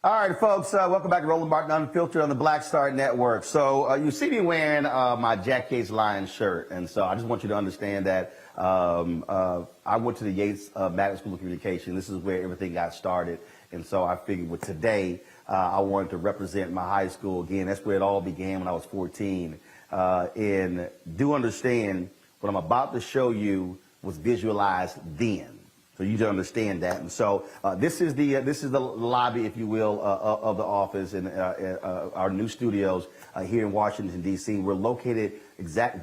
All right, folks, welcome back to Roland Martin Unfiltered on the Black Star Network. So you see me wearing my Jack Yates Lions shirt, and so I just want you to understand that I went to the Yates Magnet School of Communication. This is where everything got started, and so I figured with today, I wanted to represent my high school again. That's where it all began when I was 14. And do understand what I'm about to show you was visualized then. So you to understand that, and so this is the lobby, if you will, of the office and our new studios here in Washington D.C. We're located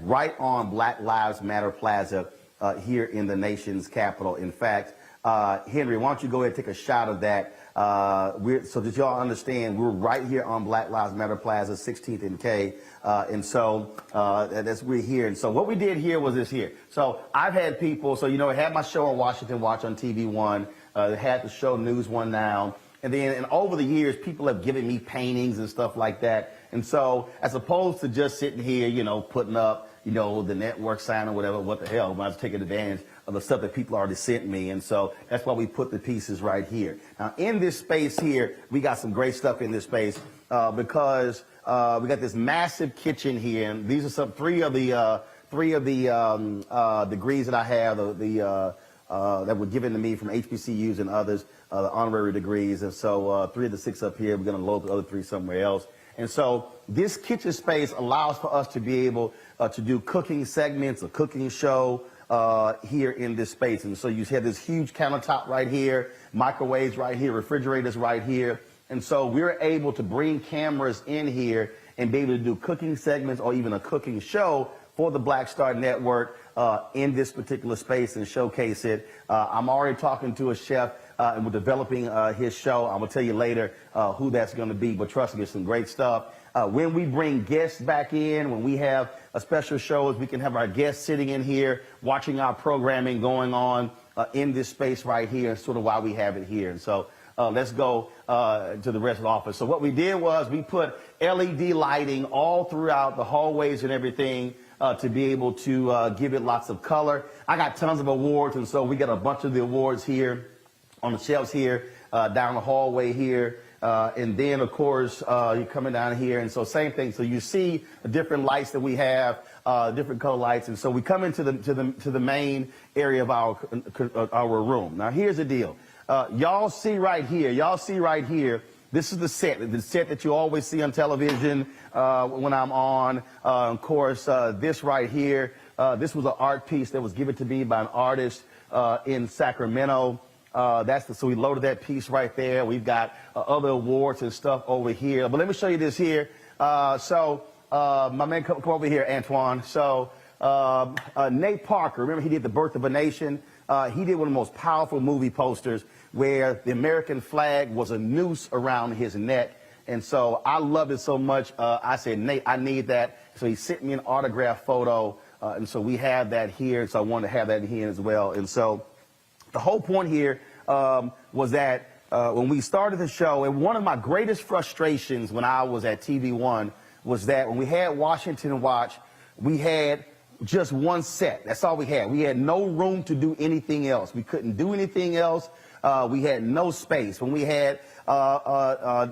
right on Black Lives Matter Plaza here in the nation's capital. In fact, Henry, why don't you go ahead and take a shot of that? So that y'all understand, we're right here on Black Lives Matter Plaza, 16th and K, and so we're here. And so what we did here was this here. So I've had people, so I had my show on Washington Watch on TV One, had the show News One Now, and over the years, people have given me paintings and stuff like that. And so as opposed to just sitting here, putting up, the network sign or whatever, what the hell, I was taking advantage of the stuff that people already sent me. And so that's why we put the pieces right here. Now, in this space here, we got some great stuff in this space because we got this massive kitchen here. And these are three of the degrees that I have, that were given to me from HBCUs and others, the honorary degrees. And so 3 of the 6 up here, we're going to load the other 3 somewhere else. And so this kitchen space allows for us to be able to do cooking segments, a cooking show here in this space. And so you have this huge countertop right here, microwaves right here, refrigerators right here. And so we're able to bring cameras in here and be able to do cooking segments or even a cooking show for the Black Star Network in this particular space and showcase it. I'm already talking to a chef and we're developing his show. I'm going to tell you later who that's going to be, but trust me, it's some great stuff. When we bring guests back in, when we have a special shows, we can have our guests sitting in here watching our programming going on in this space right here, sort of why we have it here. And so let's go to the rest of the office. So what we did was we put LED lighting all throughout the hallways and everything to be able to give it lots of color. I got tons of awards, and so we got a bunch of the awards here on the shelves here, down the hallway here. And then, of course, you're coming down here, and so same thing. So you see the different lights that we have, different color lights, and so we come into the main area of our room. Now, here's the deal. Y'all see right here. This is the set that you always see on television when I'm on. Of course, this right here, this was an art piece that was given to me by an artist in Sacramento. So we loaded that piece right there. We've got other awards and stuff over here. But let me show you this here. My man, come over here, Antoine. So Nate Parker, remember he did The Birth of a Nation? He did one of the most powerful movie posters where the American flag was a noose around his neck. And so I loved it so much, I said, Nate, I need that. So he sent me an autographed photo. And so we have that here. So I wanted to have that here as well. And so the whole point here was that when we started the show, and one of my greatest frustrations when I was at TV One was that when we had Washington Watch, we had just one set. That's all we had. We had no room to do anything else. We couldn't do anything else. We had no space. When we had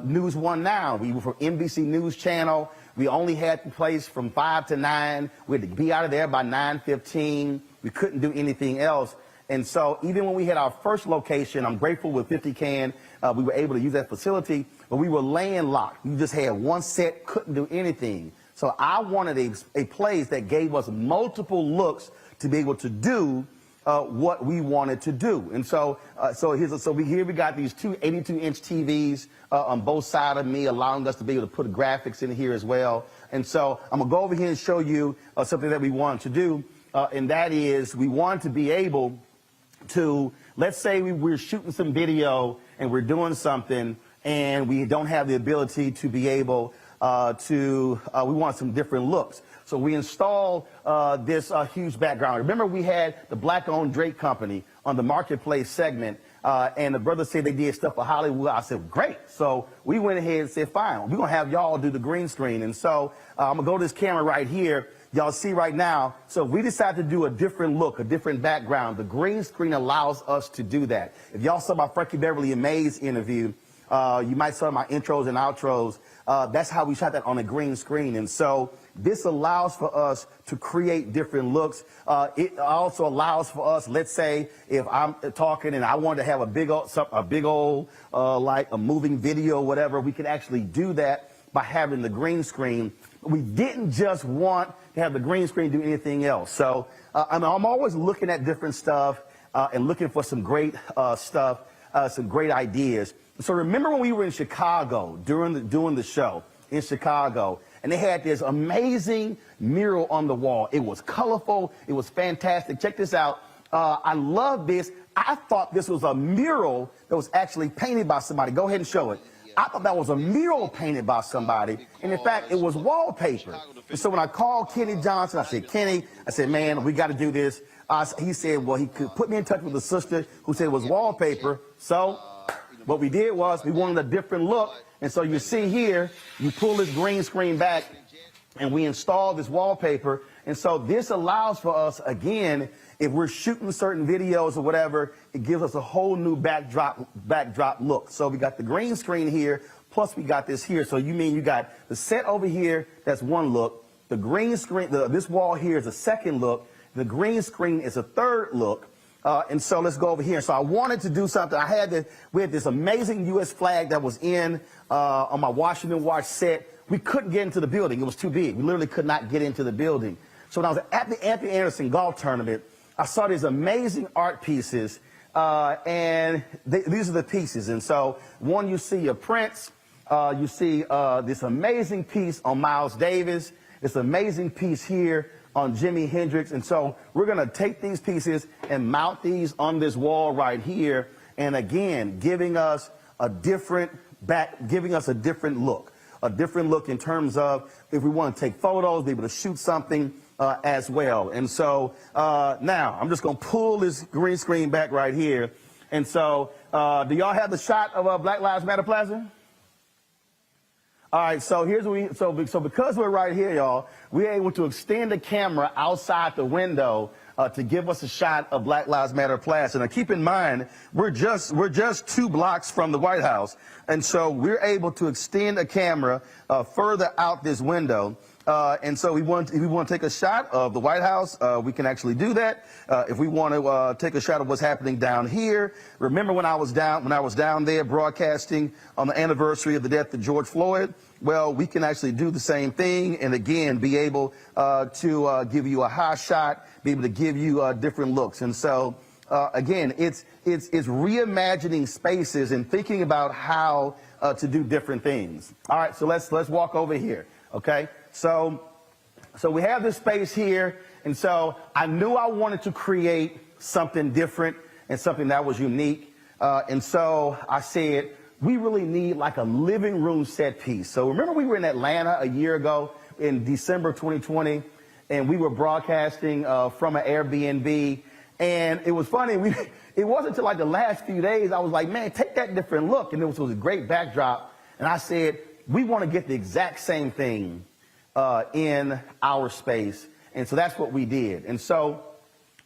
News One Now, we were from NBC News Channel. We only had the place from 5 to 9. We had to be out of there by 9:15. We couldn't do anything else. And so even when we had our first location, I'm grateful with 50 Can, we were able to use that facility, but we were landlocked. We just had one set, couldn't do anything. So I wanted a place that gave us multiple looks to be able to do what we wanted to do. And so here we got these two 82-inch TVs on both sides of me, allowing us to be able to put graphics in here as well. And so I'm going to go over here and show you something that we wanted to do, and that is we wanted to be able to, let's say we're shooting some video and we're doing something and we don't have the ability to be able we want some different looks. So we installed this huge background. Remember we had the Black-owned Drake Company on the Marketplace segment, and the brothers said they did stuff for Hollywood. I said, great. So we went ahead and said, fine, we're going to have y'all do the green screen. And so I'm going to go to this camera right here. Y'all see right now, so we decided to do a different look, a different background. The green screen allows us to do that. If y'all saw my Frankie Beverly and Maze interview, You might saw my intros and outros. That's how we shot that on a green screen. And so this allows for us to create different looks. It also allows for us, let's say, if I'm talking and I want to have a big old like a moving video or whatever, we can actually do that by having the green screen. We didn't just want to have the green screen do anything else. So I'm always looking at different stuff and looking for some great stuff, some great ideas. So remember when we were in Chicago doing the show in Chicago, and they had this amazing mural on the wall. It was colorful. It was fantastic. Check this out. I love this. I thought this was a mural that was actually painted by somebody. Go ahead and show it. I thought that was a mural painted by somebody. And in fact, it was wallpaper. And so when I called Kenny Johnson, I said, Kenny, I said, man, we got to do this. He said, well, he could put me in touch with a sister who said it was wallpaper. So what we did was we wanted a different look. And so you see here, you pull this green screen back and we install this wallpaper. And so this allows for us, again, if we're shooting certain videos or whatever, it gives us a whole new backdrop look. So we got the green screen here, plus we got this here. So you mean you got the set over here, that's one look. The green screen, this wall here is a second look. The green screen is a third look. And so let's go over here. So I wanted to do something. We had this amazing U.S. flag that was on my Washington Watch set. We couldn't get into the building. It was too big. We literally could not get into the building. So when I was at the Anthony Anderson golf tournament, I saw these amazing art pieces, and these are the pieces. And so one, you see a Prince. You see this amazing piece on Miles Davis. This amazing piece here on Jimi Hendrix. And so we're going to take these pieces and mount these on this wall right here. And again, giving us a different look in terms of if we want to take photos, be able to shoot something as well. And so now I'm just going to pull this green screen back right here. And so do y'all have the shot of Black Lives Matter Plaza? All right, so here's what so because we're right here, y'all, we're able to extend the camera outside the window to give us a shot of Black Lives Matter Plaza. Now, keep in mind, we're just 2 blocks from the White House, and so we're able to extend a camera further out this window. And so if we want to take a shot of the White House, we can actually do that. If we want to take a shot of what's happening down here, remember when I was down there broadcasting on the anniversary of the death of George Floyd? Well, we can actually do the same thing, and again, be able to give you a high shot, be able to give you different looks. And so again, it's reimagining spaces and thinking about how to do different things. All right, so let's walk over here. Okay. So we have this space here, and so I knew I wanted to create something different and something that was unique. And so I said, we really need like a living room set piece. So remember we were in Atlanta a year ago in December 2020, and we were broadcasting from an Airbnb. And it was funny, it wasn't until like the last few days I was like, man, take that different look. And it was a great backdrop. And I said, we want to get the exact same thing in our space. And so that's what we did. And so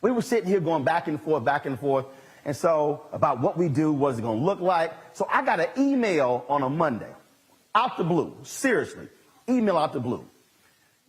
we were sitting here going back and forth. And so about what we do, what's it going to look like. So I got an email on a Monday, out the blue, seriously, email out the blue.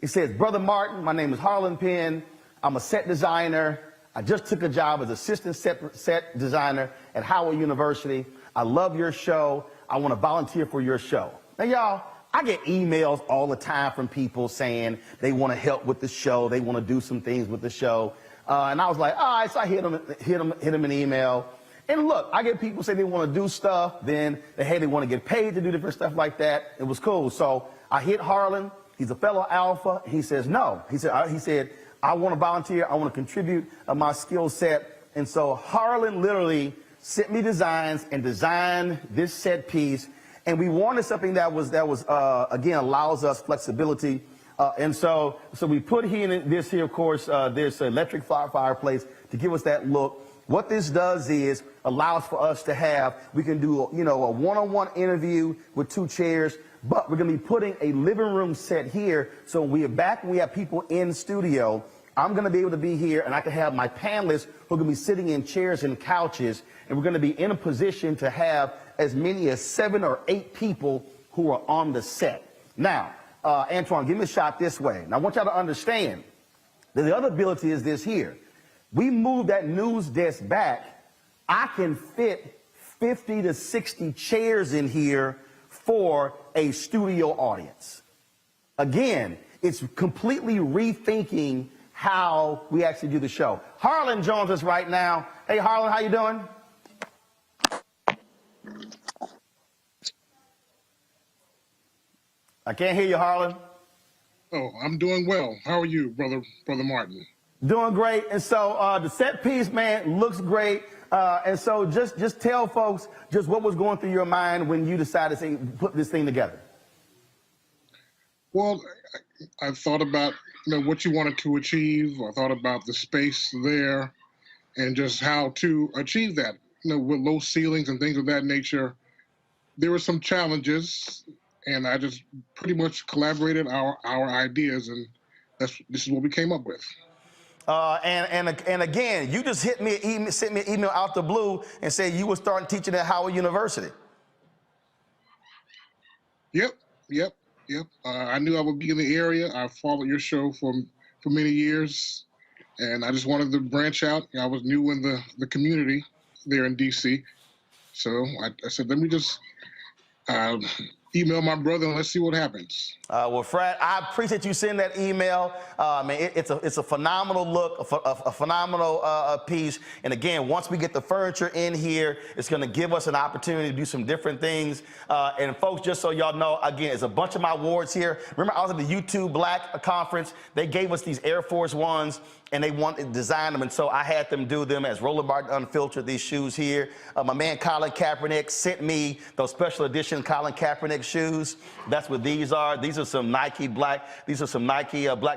It says, Brother Martin, my name is Harlan Penn. I'm a set designer. I just took a job as assistant set designer at Howard University. I love your show. I want to volunteer for your show. Now, y'all, I get emails all the time from people saying they want to help with the show. They want to do some things with the show. And I was like, all right, so I hit them an email. And look, I get people say they want to do stuff. Then they want to get paid to do different stuff like that. It was cool. So I hit Harlan. He's a fellow Alpha. He says, no. He said, I want to volunteer. I want to contribute my skill set. And so Harlan literally sent me designs and designed this set piece. And we wanted something that was again, allows us flexibility. And so we put this here, of course, this electric fireplace to give us that look. What this does is allows for us to we can do, a one-on-one interview with 2 chairs, but we're going to be putting a living room set here. So when we are back, we have people in studio. I'm going to be able to be here, and I can have my panelists who are going to be sitting in chairs and couches, and we're going to be in a position to have as many as 7 or 8 people who are on the set. Now, Antoine, give me a shot this way. Now, I want y'all to understand that the other ability is this here. We move that news desk back, I can fit 50 to 60 chairs in here for a studio audience. Again, it's completely rethinking how we actually do the show. Harlan joins us right now. Hey, Harlan, how you doing? I can't hear you, Harlan. Oh, I'm doing well. How are you, Brother Martin? Doing great. And so the set piece, man, looks great. And so just tell folks just what was going through your mind when you decided to put this thing together. Well, I thought about what you wanted to achieve. I thought about the space there and just how to achieve that. With low ceilings and things of that nature, there were some challenges, and I just pretty much collaborated our ideas, and this is what we came up with. And again, you just sent me an email out the blue and said you were starting teaching at Howard University. Yep. I knew I would be in the area. I followed your show for many years, and I just wanted to branch out. I was new in the community there in D.C., so I said, let me just email my brother and let's see what happens. Well, Fred, I appreciate you sending that email. Man, it's a phenomenal look, a phenomenal piece. And again, once we get the furniture in here, it's going to give us an opportunity to do some different things. And folks, just so y'all know, again, it's a bunch of my awards here. Remember, I was at the YouTube Black conference. They gave us these Air Force Ones, and they wanted to design them, and so I had them do them as Roland Martin Unfiltered, these shoes here. My man Colin Kaepernick sent me those special edition Colin Kaepernick shoes. That's what these are. These are some Nike Black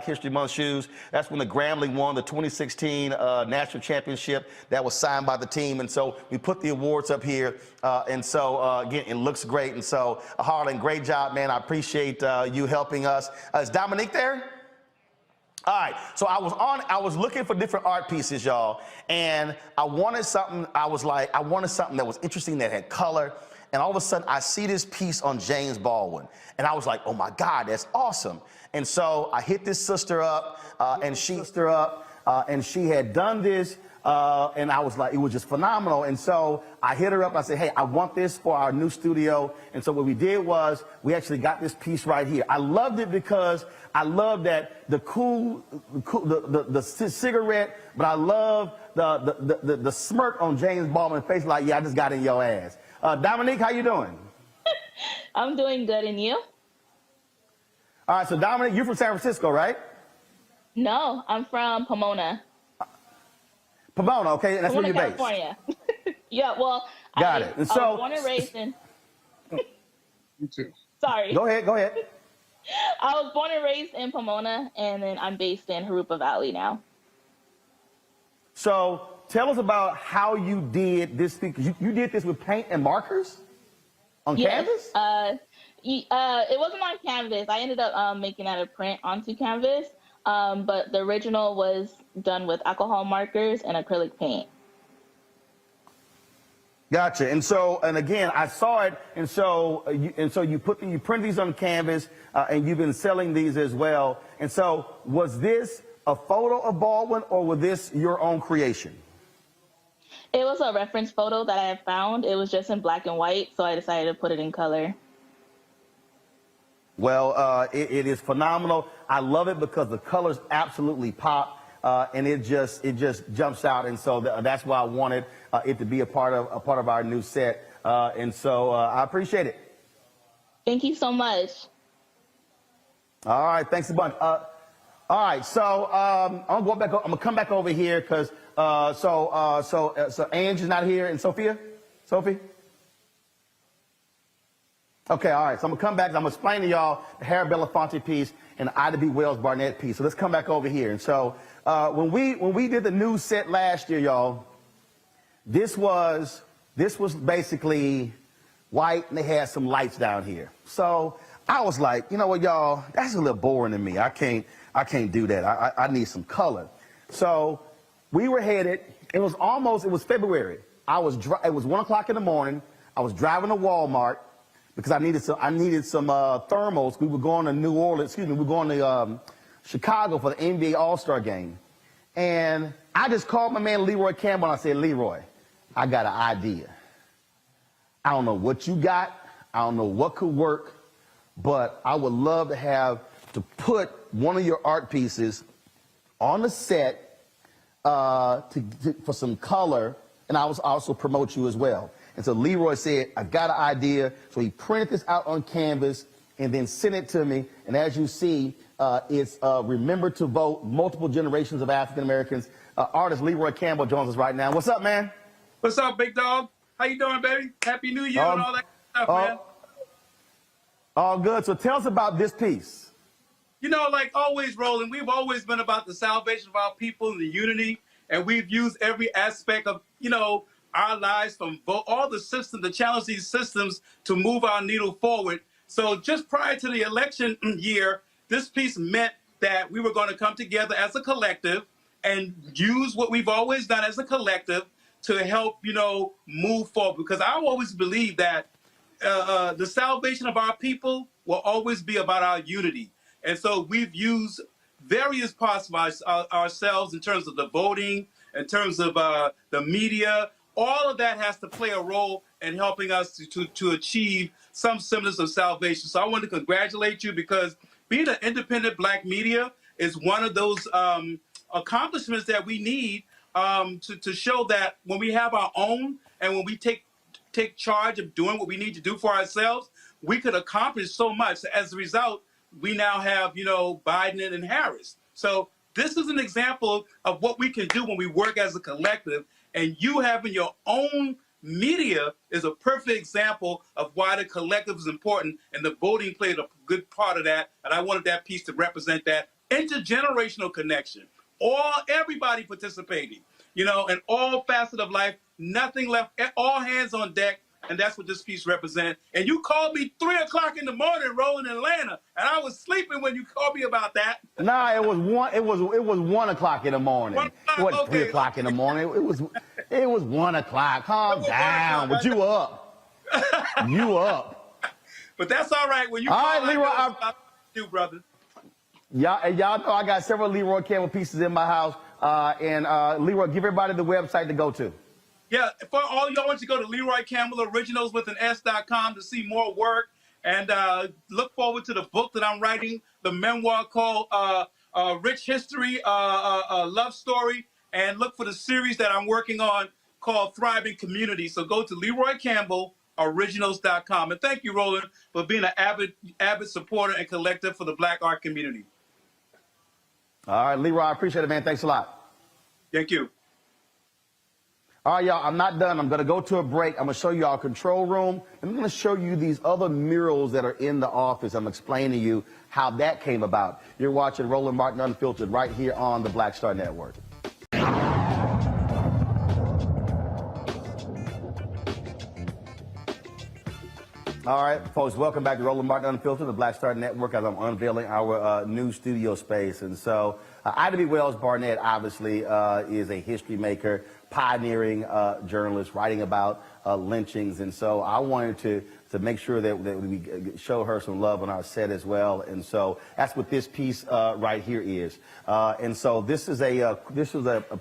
History Month shoes. That's when the Grambling won the 2016 national championship. That was signed by the team, and so we put the awards up here, and so again, it looks great. And so Harlan, great job, man. I appreciate you helping us. Is Dominique there? All right, so I was looking for different art pieces, y'all, and I wanted something that was interesting, that had color, and all of a sudden I see this piece on James Baldwin, and I was like, oh my God, that's awesome. And so I hit this sister up, and she had done this, and I was like, it was just phenomenal. And so I hit her up. I said, hey, I want this for our new studio. And so what we did was we actually got this piece right here. I loved it because I love that the cigarette, but I love the smirk on James Baldwin's face, like, yeah, I just got in your ass. Dominique, how you doing? I'm doing good, and you? All right, so Dominique, you're from San Francisco, right? No, I'm from Pomona. Pomona, okay, and that's Pomona, where you're California. Yeah, well, got it. And so, I was born and raised in. You too. Sorry. Go ahead. I was born and raised in Pomona, and then I'm based in Jurupa Valley now. So tell us about how you did this thing. You did this with paint and markers on canvas? It wasn't on canvas. I ended up making that a print onto canvas, but the original was done with alcohol markers and acrylic paint. Gotcha. And again, I saw it, and so you print these on canvas, and you've been selling these as well. And so, was this a photo of Baldwin, or was this your own creation? It was a reference photo that I had found. It was just in black and white, so I decided to put it in color. Well, it is phenomenal. I love it because the colors absolutely pop, and it just jumps out. And so that's why I wanted it to be a part of our new set. And so I appreciate it. Thank you so much. All right, thanks a bunch. All right, so I'm gonna come back over here because so Ange is not here, and Sophie. Okay, all right. So I'm gonna come back. I'm gonna explain to y'all the Harry Belafonte piece and the Ida B. Wells Barnett piece. So let's come back over here. And so when we did the news set last year, y'all, this was basically white, and they had some lights down here. So I was like, you know what, y'all, that's a little boring to me. I can't do that. I need some color. So we were headed. It was February. It was 1 o'clock in the morning. I was driving to Walmart because I needed some thermals. We were going to we were going to Chicago for the NBA All-Star game. And I just called my man Leroy Campbell and I said, Leroy, I got an idea. I don't know what you got. I don't know what could work, but I would love to put one of your art pieces on the set for some color, and I was also promote you as well. And so Leroy said, I got an idea. So he printed this out on canvas and then sent it to me. And as you see, it's Remember to Vote, multiple generations of African Americans. Artist Leroy Campbell joins us right now. What's up, man? What's up, big dog? How you doing, baby? Happy New Year and all that stuff, man. All good. So tell us about this piece. You know, like always, Roland, we've always been about the salvation of our people and the unity, and we've used every aspect of, our lives from all the systems, to challenge these systems to move our needle forward. So just prior to the election year, this piece meant that we were going to come together as a collective and use what we've always done as a collective to help, move forward. Because I always believe that the salvation of our people will always be about our unity. And so we've used various parts of ourselves in terms of the voting, in terms of the media. All of that has to play a role in helping us to achieve some semblance of salvation. So I want to congratulate you, because being an independent Black media is one of those accomplishments that we need to show that when we have our own and when we take charge of doing what we need to do for ourselves, we could accomplish so much. As a result, we now have, Biden and Harris. So this is an example of what we can do when we work as a collective, and you having your own media is a perfect example of why the collective is important, and the voting played a good part of that. And I wanted that piece to represent that intergenerational connection. Everybody participating, in all facets of life, nothing left, all hands on deck. And that's what this piece represents. And you called me 3 o'clock in the morning, rolling in Atlanta, and I was sleeping when you called me about that. Nah, it was 1 o'clock in the morning. 1 o'clock, It wasn't okay. 3 o'clock in the morning. It was 1 o'clock. Calm down. But you up. You up. But that's all right. When you All call right, Leroy, I do, brother. Y'all know I got several Leroy Campbell pieces in my house. And Leroy, give everybody the website to go to. Yeah, for all y'all, want you to go to Leroy Campbell Originals with an S.com to see more work, and look forward to the book that I'm writing, the memoir called Rich History, Love Story, and look for the series that I'm working on called Thriving Community. So go to Leroy Campbell Originals.com. And thank you, Roland, for being an avid supporter and collector for the Black art community. All right, Leroy, I appreciate it, man. Thanks a lot. Thank you. All right, y'all, I'm not done. I'm going to go to a break. I'm going to show you our control room. I'm going to show you these other murals that are in the office. I'm explaining to you how that came about. You're watching Roland Martin Unfiltered right here on the Black Star Network. All right, folks, welcome back to Roland Martin Unfiltered, the Black Star Network, as I'm unveiling our new studio space. And so Ida B. Wells Barnett, obviously, is a history maker, pioneering journalist, writing about lynchings. And so I wanted to make sure that we show her some love on our set as well. And so that's what this piece right here is. And so this is a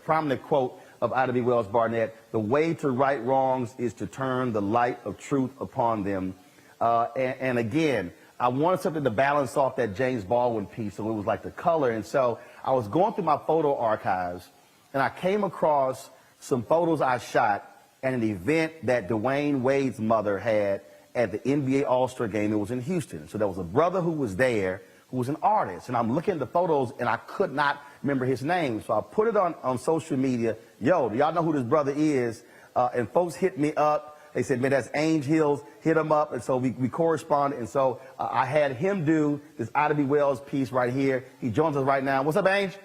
prominent quote of Ida B. Wells Barnett: "The way to right wrongs is to turn the light of truth upon them." And again, I wanted something to balance off that James Baldwin piece, so it was like the color. And so I was going through my photo archives, and I came across some photos I shot at an event that Dwayne Wade's mother had at the NBA All-Star game. It was in Houston. So there was a brother who was there who was an artist, and I'm looking at the photos, and I could not remember his name. So I put it on social media. Yo, do y'all know who this brother is? And folks hit me up. They said, man, that's Ainge Hills. Hit him up. And so we corresponded. And so I had him do this Ida B. Wells piece right here. He joins us right now. What's up, Ainge?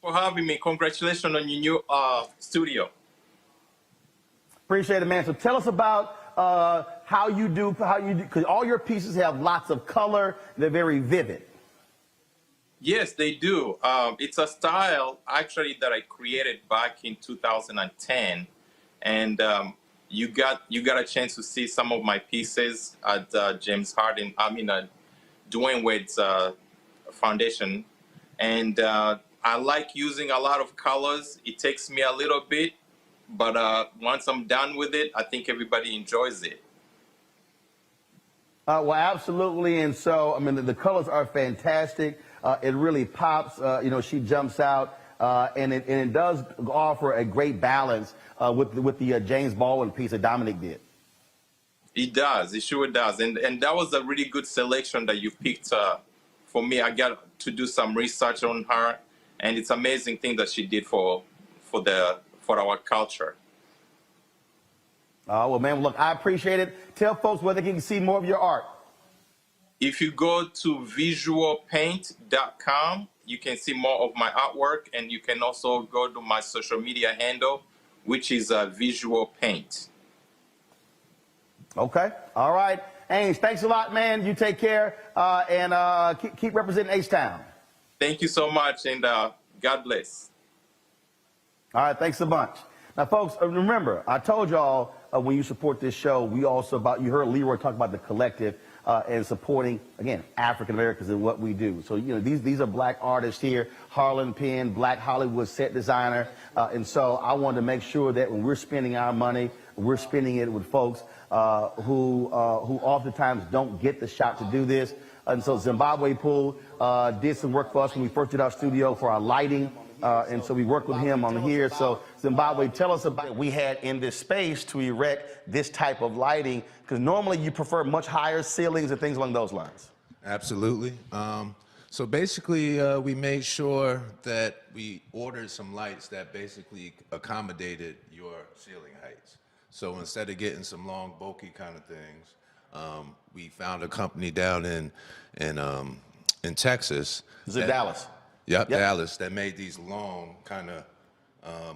For having me. Congratulations on your new studio. Appreciate it, man. So tell us about how you do, because all your pieces have lots of color. They're very vivid. Yes, they do. It's a style actually that I created back in 2010, and you got a chance to see some of my pieces at James Harden. Dwayne Wade's foundation, and I like using a lot of colors. It takes me a little bit, but once I'm done with it, I think everybody enjoys it. Well, absolutely. And so, I mean, the colors are fantastic. It really pops. She jumps out, and it does offer a great balance with the James Baldwin piece that Dominic did. It does. It sure does. And that was a really good selection that you picked for me. I got to do some research on her, and it's an amazing thing that she did for our culture. Well, man, look, I appreciate it. Tell folks where they can see more of your art. If you go to visualpaint.com, you can see more of my artwork, and you can also go to my social media handle, which is Visual Paint. Okay. All right. Ames, thanks a lot, man. You take care, and keep representing H-Town. Thank you so much, and God bless. All right. Thanks a bunch. Now, folks, remember, I told y'all when you support this show, you heard Leroy talk about the collective and supporting, again, African Americans and what we do. So, these are black artists here, Harlan Penn, Black Hollywood set designer. And so I wanted to make sure that when we're spending our money, we're spending it with folks who oftentimes don't get the shot to do this. And so Zimbabwe Pool did some work for us when we first did our studio for our lighting. And so we worked with him on here. So Zimbabwe, tell us about what we had in this space to erect this type of lighting, because normally you prefer much higher ceilings and things along those lines. Absolutely. So basically, we made sure that we ordered some lights that basically accommodated your ceiling heights. So instead of getting some long, bulky kind of things, we found a company down in Texas. Is it Dallas? Yep, Dallas, that made these long kind of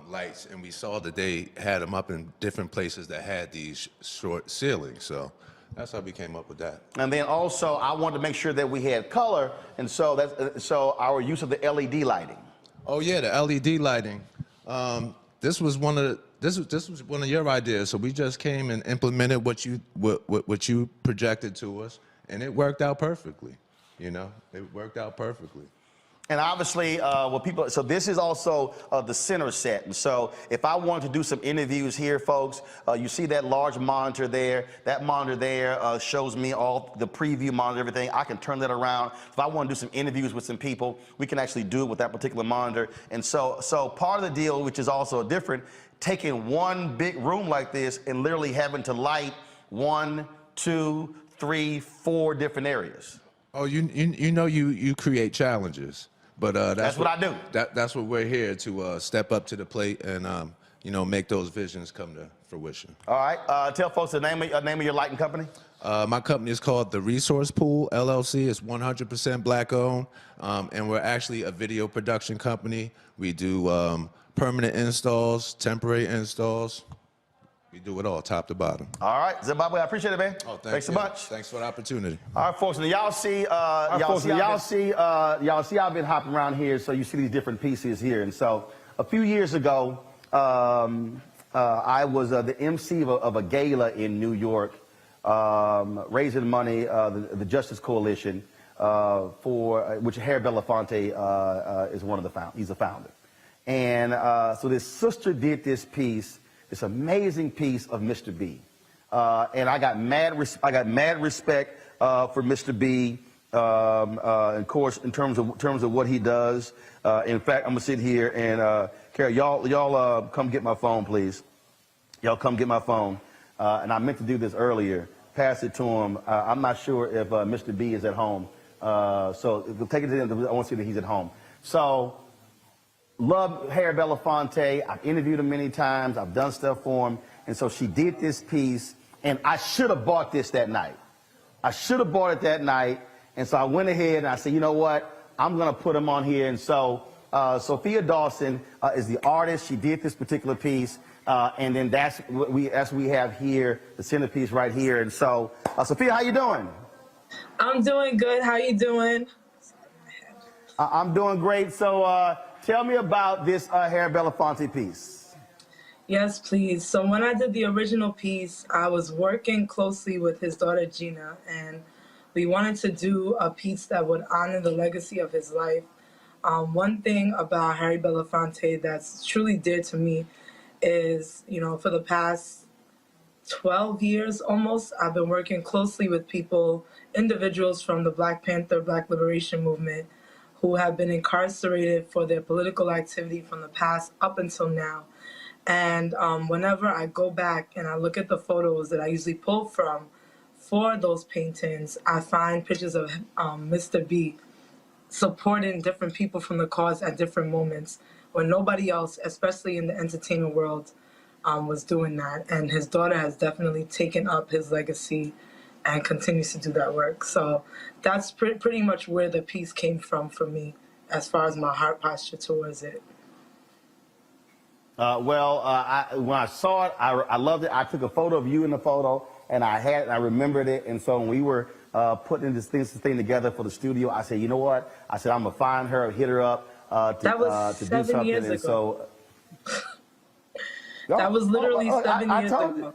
lights, and we saw that they had them up in different places that had these short ceilings. So that's how we came up with that. And then also, I wanted to make sure that we had color, and so our use of the LED lighting. Oh yeah, the LED lighting. This was one of your ideas. So we just came and implemented what you projected to us, and it worked out perfectly. It worked out perfectly. And obviously, so this is also the center set. And so if I wanted to do some interviews here, folks, you see that large monitor there. That monitor there shows me all the preview monitor, everything. I can turn that around. If I want to do some interviews with some people, we can actually do it with that particular monitor. And so part of the deal, which is also different, taking one big room like this and literally having to light 1, 2, 3, 4 different areas. Oh, you create challenges. But that's what I do. That's what we're here to step up to the plate and make those visions come to fruition. All right. Tell folks the name of your lighting company. My company is called The Resource Pool LLC. It's 100% black owned, and we're actually a video production company. We do permanent installs, temporary installs. We do it all, top to bottom. All right, Zimbabwe, I appreciate it, man. Oh, thanks so much. Thanks for the opportunity. All right, folks, and y'all see I've been hopping around here, so you see these different pieces here. And so a few years ago, I was the MC of a gala in New York, raising money, the Justice Coalition, for which Harry Belafonte is one of the founders. He's the founder. And so this sister did this piece. This amazing piece of Mr. B, and I got mad respect for Mr. B, of course, in terms of what he does. In fact, I'm gonna sit here and Carol, y'all come get my phone, please. Y'all come get my phone. And I meant to do this earlier. Pass it to him. I'm not sure if Mr. B is at home, so take it to him. I want to see that he's at home. So. Love Harry Belafonte. I've interviewed him many times. I've done stuff for him. And so she did this piece, and I should have bought this that night. I should have bought it that night. And so I went ahead and I said, you know what? I'm going to put him on here. And so Sophia Dawson is the artist. She did this particular piece. And then that's what we have here, the centerpiece right here. And so, Sophia, how you doing? I'm doing good. How you doing? I'm doing great. So tell me about this Harry Belafonte piece. Yes, please. So when I did the original piece, I was working closely with his daughter, Gina, and we wanted to do a piece that would honor the legacy of his life. One thing about Harry Belafonte that's truly dear to me is, you know, for the past 12 years almost, I've been working closely with people, individuals from the Black Panther, Black Liberation Movement, who have been incarcerated for their political activity from the past up until now. And whenever I go back and I look at the photos that I usually pull from for those paintings, I find pictures of Mr. B supporting different people from the cause at different moments when nobody else, especially in the entertainment world, was doing that. And his daughter has definitely taken up his legacy and continues to do that work. So that's pretty much where the piece came from for me as far as my heart posture towards it. When I saw it, I loved it. I took a photo of you in the photo, and I remembered it. And so when we were putting this thing together for the studio, I said, you know what? I said, I'm going to find her, hit her up That was to do 7 something. years And ago. so, That was literally 7 years ago.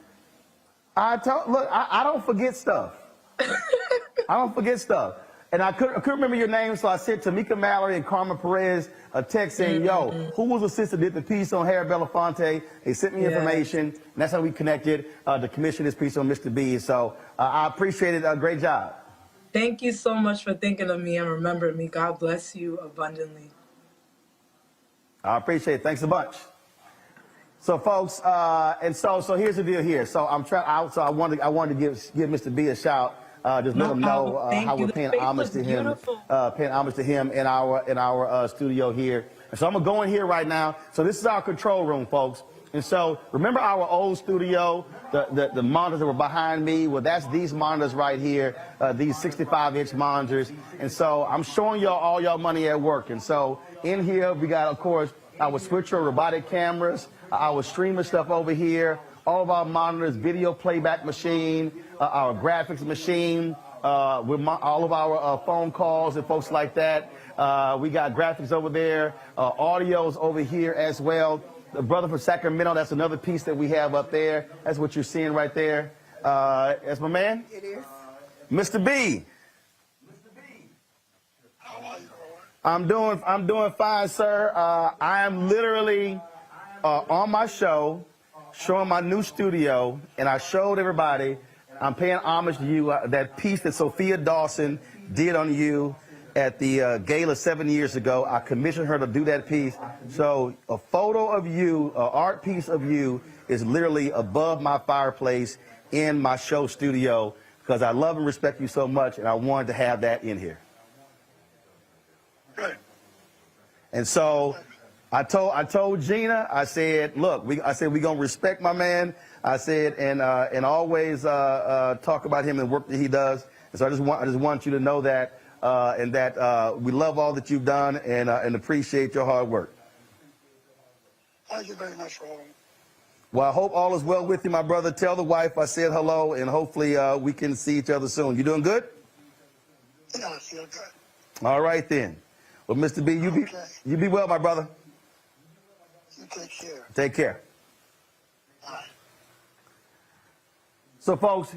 Look, I don't forget stuff. I don't forget stuff. And I couldn't remember your name, so I sent Tamika Mallory and Carmen Perez a text saying, yo, who was the sister that did the piece on Harry Belafonte? They sent me information, and that's how we connected to commission this piece on Mr. B. So I appreciate it. Great job. Thank you so much for thinking of me and remembering me. God bless you abundantly. I appreciate it. Thanks a bunch. So, folks, and so here's the deal here. So I wanted to give Mr. B a shout. Just let him know how we're paying homage to him, in our studio here. And so I'm gonna go in here right now. So this is our control room, folks. And so remember our old studio, the monitors that were behind me. Well, that's these monitors right here, these 65-inch monitors. And so I'm showing y'all all y'all money at work. And so in here we got, of course, our switcher robotic cameras, our streamer stuff over here, all of our monitors, video playback machine, our graphics machine, with all of our phone calls and folks like that. We got graphics over there, audio's over here as well. The brother from Sacramento, that's another piece that we have up there. That's what you're seeing right there. That's my man? It is. Mr. B. How are you? I'm doing fine, sir. I am literally on my show, showing my new studio, and I showed everybody, I'm paying homage to you, that piece that Sophia Dawson did on you at the gala 7 years ago. I commissioned her to do that piece. So a photo of you, an art piece of you, is literally above my fireplace in my show studio because I love and respect you so much, and I wanted to have that in here. Good. And so I told Gina, I said, look, we're gonna respect my man. I said, and always talk about him and work that he does. And so I just want you to know that, and that we love all that you've done and appreciate your hard work. Thank you very much, Roland. Well, I hope all is well with you, my brother. Tell the wife I said hello, and hopefully we can see each other soon. You doing good? Yeah, I feel good. All right then. Well, Mr. B, you be well, my brother. You take care. Take care. Bye. So, folks,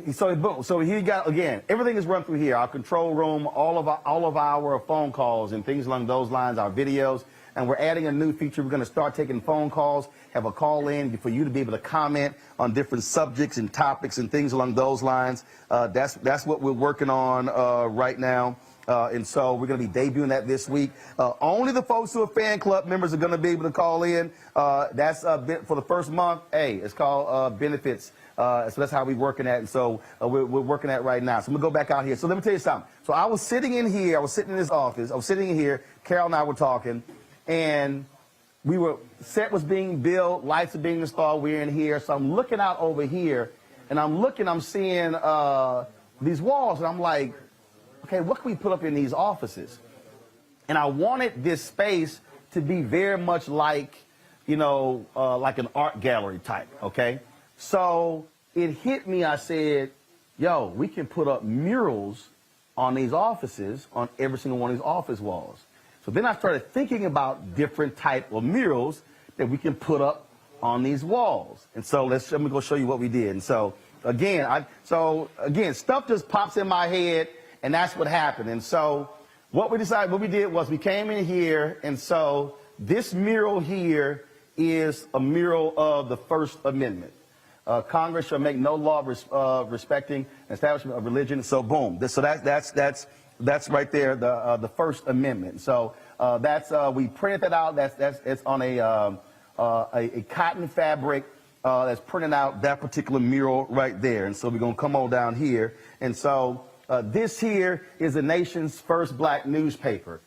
so here you got, again, everything is run through here. Our control room, all of our phone calls and things along those lines, our videos. And we're adding a new feature. We're going to start taking phone calls, have a call in for you to be able to comment on different subjects and topics and things along those lines. That's what we're working on right now. And so we're going to be debuting that this week. Only the folks who are fan club members are going to be able to call in. That's for the first month. Hey, it's called benefits. So that's how we're working at. And so we're working at right now. So I'm going to go back out here. So let me tell you something. So I was sitting in here. I was sitting in this office. I was sitting in here. Carol and I were talking. And set was being built. Lights are being installed. We're in here. So I'm looking out over here. And I'm seeing these walls. And I'm like, okay, what can we put up in these offices? And I wanted this space to be very much like like an art gallery type, okay? So it hit me, I said, yo, we can put up murals on these offices, on every single one of these office walls. So then I started thinking about different type of murals that we can put up on these walls. And so let me go show you what we did. And so again, stuff just pops in my head, and that's what happened. And so what we did was we came in here, and so this mural here is a mural of the First Amendment. Congress shall make no law respecting an establishment of religion. So boom, that's right there, the First Amendment. So we printed that out. It's on a cotton fabric that's printing out that particular mural right there. And so we're gonna come on down here. And so this here is the nation's first black newspaper,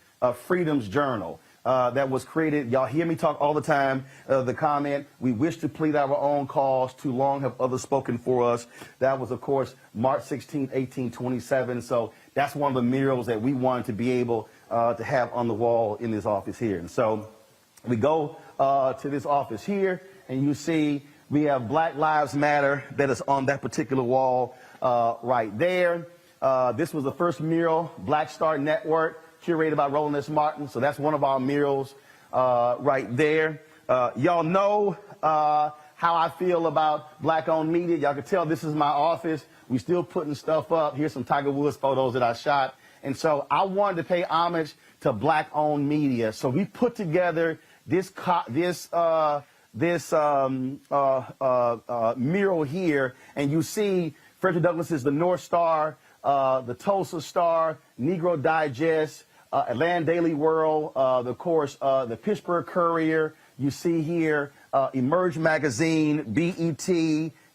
Freedom's Journal. That was created. Y'all hear me talk all the time. The comment, we wish to plead our own cause, too long have others spoken for us. That was, of course, March 16, 1827. So that's one of the murals that we wanted to be able to have on the wall in this office here. And so we go to this office here, and you see we have Black Lives Matter that is on that particular wall right there. This was the first mural, Black Star Network, curated by Roland S. Martin. So that's one of our murals right there. Y'all know how I feel about black-owned media. Y'all can tell this is my office. We still putting stuff up. Here's some Tiger Woods photos that I shot. And so I wanted to pay homage to black-owned media. So we put together this mural here, and you see Frederick Douglass is the North Star, the Tulsa Star, Negro Digest, Atlanta Daily World, of course, the Pittsburgh Courier. You see here Emerge Magazine, BET,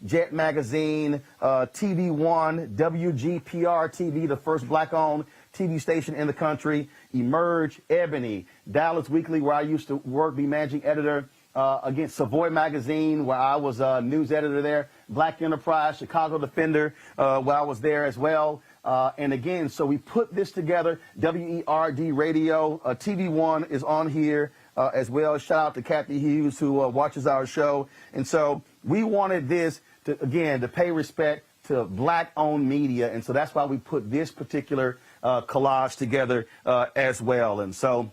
Jet Magazine, TV One, WGPR TV, the first black-owned TV station in the country, Emerge, Ebony, Dallas Weekly, where I used to work, be managing editor, again, Savoy Magazine, where I was a news editor there, Black Enterprise, Chicago Defender, where I was there as well. And again, so we put this together, WERD Radio, TV One is on here as well. Shout out to Kathy Hughes, who watches our show. And so we wanted this to, again, to pay respect to black-owned media. And so that's why we put this particular collage together as well. And so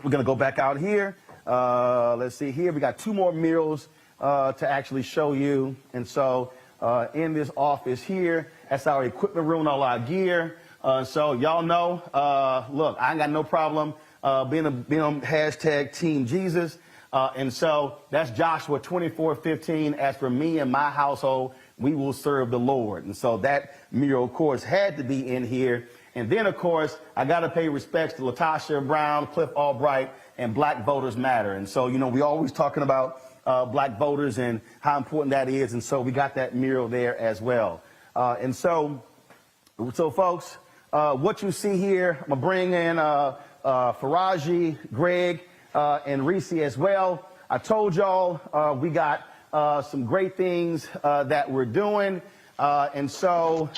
we're going to go back out here. Let's see here. We got two more murals to actually show you. And so in this office here, that's our equipment room, all our gear. So y'all know, look, I ain't got no problem being on hashtag Team Jesus. And so that's Joshua 24:15. As for me and my household, we will serve the Lord. And so that mural, of course, had to be in here. And then, of course, I got to pay respects to Latasha Brown, Cliff Albright, and Black Voters Matter. And so, you know, we always talking about black voters and how important that is. And so we got that mural there as well. And so folks, what you see here, I'm going to bring in Faraji, Greg, and Reese as well. I told y'all we got some great things that we're doing. And so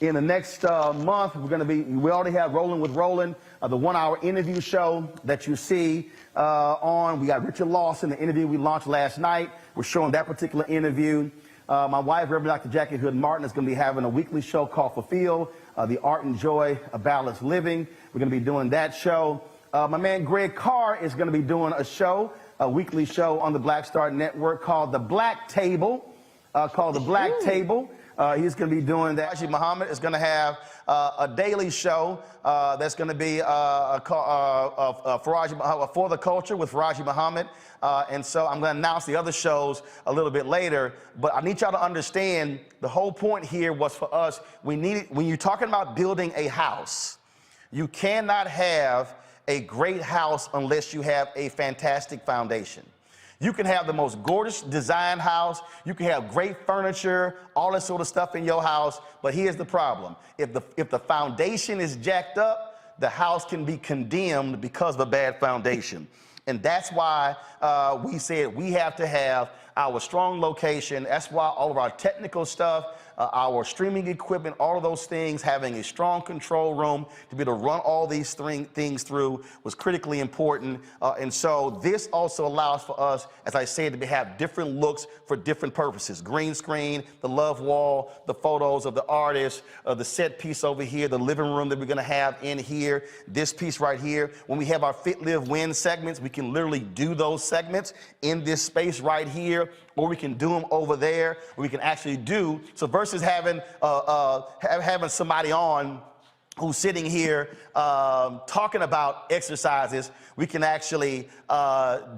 in the next month, we already have Rolling with Roland, the 1-hour interview show that you see on. We got Richard Lawson, the interview we launched last night. We're showing that particular interview. My wife, Reverend Dr. Jackie Hood Martin, is going to be having a weekly show called Fulfill, the Art and Joy of Balanced Living. We're going to be doing that show. My man Greg Carr is going to be doing a show, a weekly show on the Black Star Network called The Black Table. He's going to be doing that. Faraji Muhammad is going to have a daily show that's going to be Faraji For the Culture with Faraji Muhammad. And so I'm going to announce the other shows a little bit later. But I need y'all to understand the whole point here was for us, when you're talking about building a house, you cannot have a great house unless you have a fantastic foundation. You can have the most gorgeous design house. You can have great furniture, all that sort of stuff in your house. But here's the problem. If the foundation is jacked up, the house can be condemned because of a bad foundation. And that's why we said we have to have our strong location. That's why all of our technical stuff, our streaming equipment, all of those things, having a strong control room to be able to run all these things through was critically important. And so this also allows for us, as I said, to have different looks for different purposes. Green screen, the love wall, the photos of the artist, the set piece over here, the living room that we're going to have in here, this piece right here. When we have our Fit, Live, Win segments, we can literally do those segments in this space right here, or we can do them over there. We can actually do, so versus having somebody on who's sitting here talking about exercises, we can actually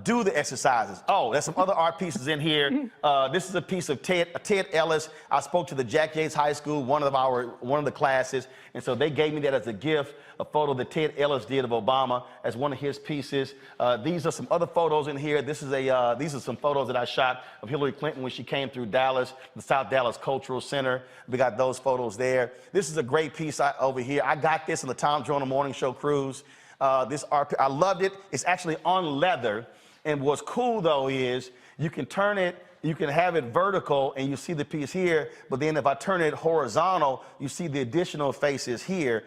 do the exercises. Oh, there's some other art pieces in here. This is a piece of Ted Ellis. I spoke to the Jack Yates High School, one of the classes, and so they gave me that as a gift, a photo that Ted Ellis did of Obama as one of his pieces. These are some other photos in here. These are some photos that I shot of Hillary Clinton when she came through Dallas, the South Dallas Cultural Center. We got those photos there. This is a great piece over here. I got this in the Tom Joyner Morning Show cruise. I loved it. It's actually on leather. And what's cool though is you can turn it, you can have it vertical and you see the piece here, but then if I turn it horizontal, you see the additional faces here.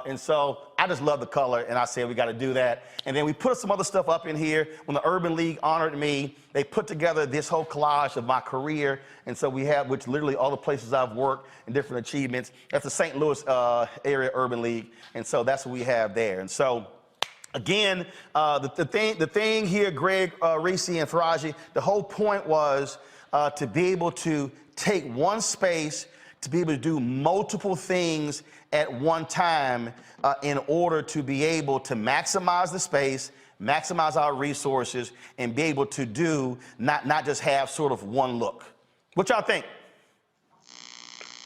And so I just love the color, and I said we got to do that. And then we put some other stuff up in here. When the Urban League honored me, they put together this whole collage of my career. And so we have, which literally all the places I've worked and different achievements. That's the St. Louis area Urban League. And so that's what we have there. And so again, the thing here, Greg, Reese, and Faraji, the whole point was to be able to take one space, to be able to do multiple things at one time in order to be able to maximize the space, maximize our resources, and be able to do, not just have sort of one look. What y'all think?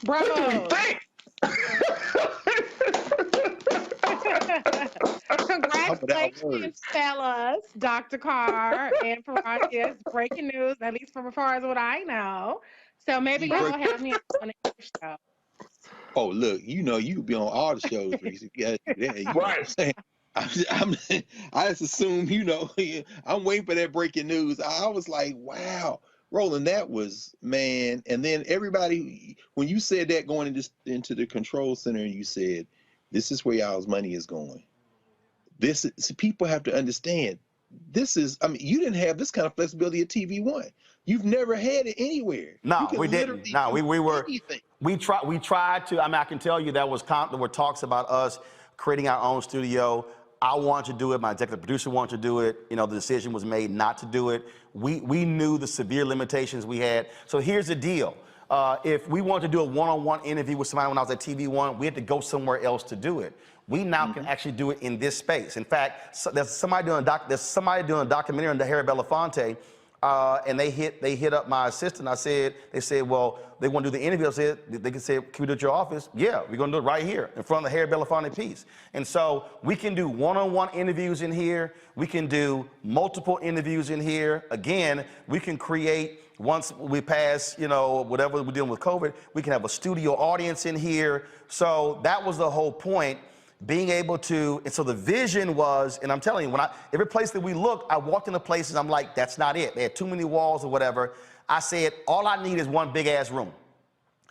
Bravo. Congratulations, fellas, Dr. Carr and Faraji. Breaking news, at least from as far as what I know. So maybe y'all have me on the show. Oh, look, you know you be on all the shows, Reese. Yeah, right. I just assume, you know, I'm waiting for that breaking news. I was like, wow, Roland, that was, man. And then everybody, when you said that going into the control center, and you said, this is where y'all's money is going. This is, people have to understand, this is, I mean, you didn't have this kind of flexibility at TV One. You've never had it anywhere. No, we didn't. No, we tried to. I mean, I can tell you there were talks about us creating our own studio. I wanted to do it. My executive producer wanted to do it. You know, the decision was made not to do it. We knew the severe limitations we had. So here's the deal. If we wanted to do a one-on-one interview with somebody when I was at TV One, we had to go somewhere else to do it. We now can actually do it in this space. In fact, there's somebody doing a documentary on the Harry Belafonte. And they hit up my assistant. They said, well, they want to do the interview. I said, they can say, can we do it at your office? Yeah, we're going to do it right here in front of the Harry Belafonte piece. And so we can do one-on-one interviews in here. We can do multiple interviews in here. Again, we can create, once we pass, you know, whatever we're dealing with COVID, we can have a studio audience in here. So that was the whole point. Being able to, and so the vision was, and I'm telling you, every place that we looked, I walked into places, I'm like, that's not it. They had too many walls or whatever. I said, all I need is one big ass room.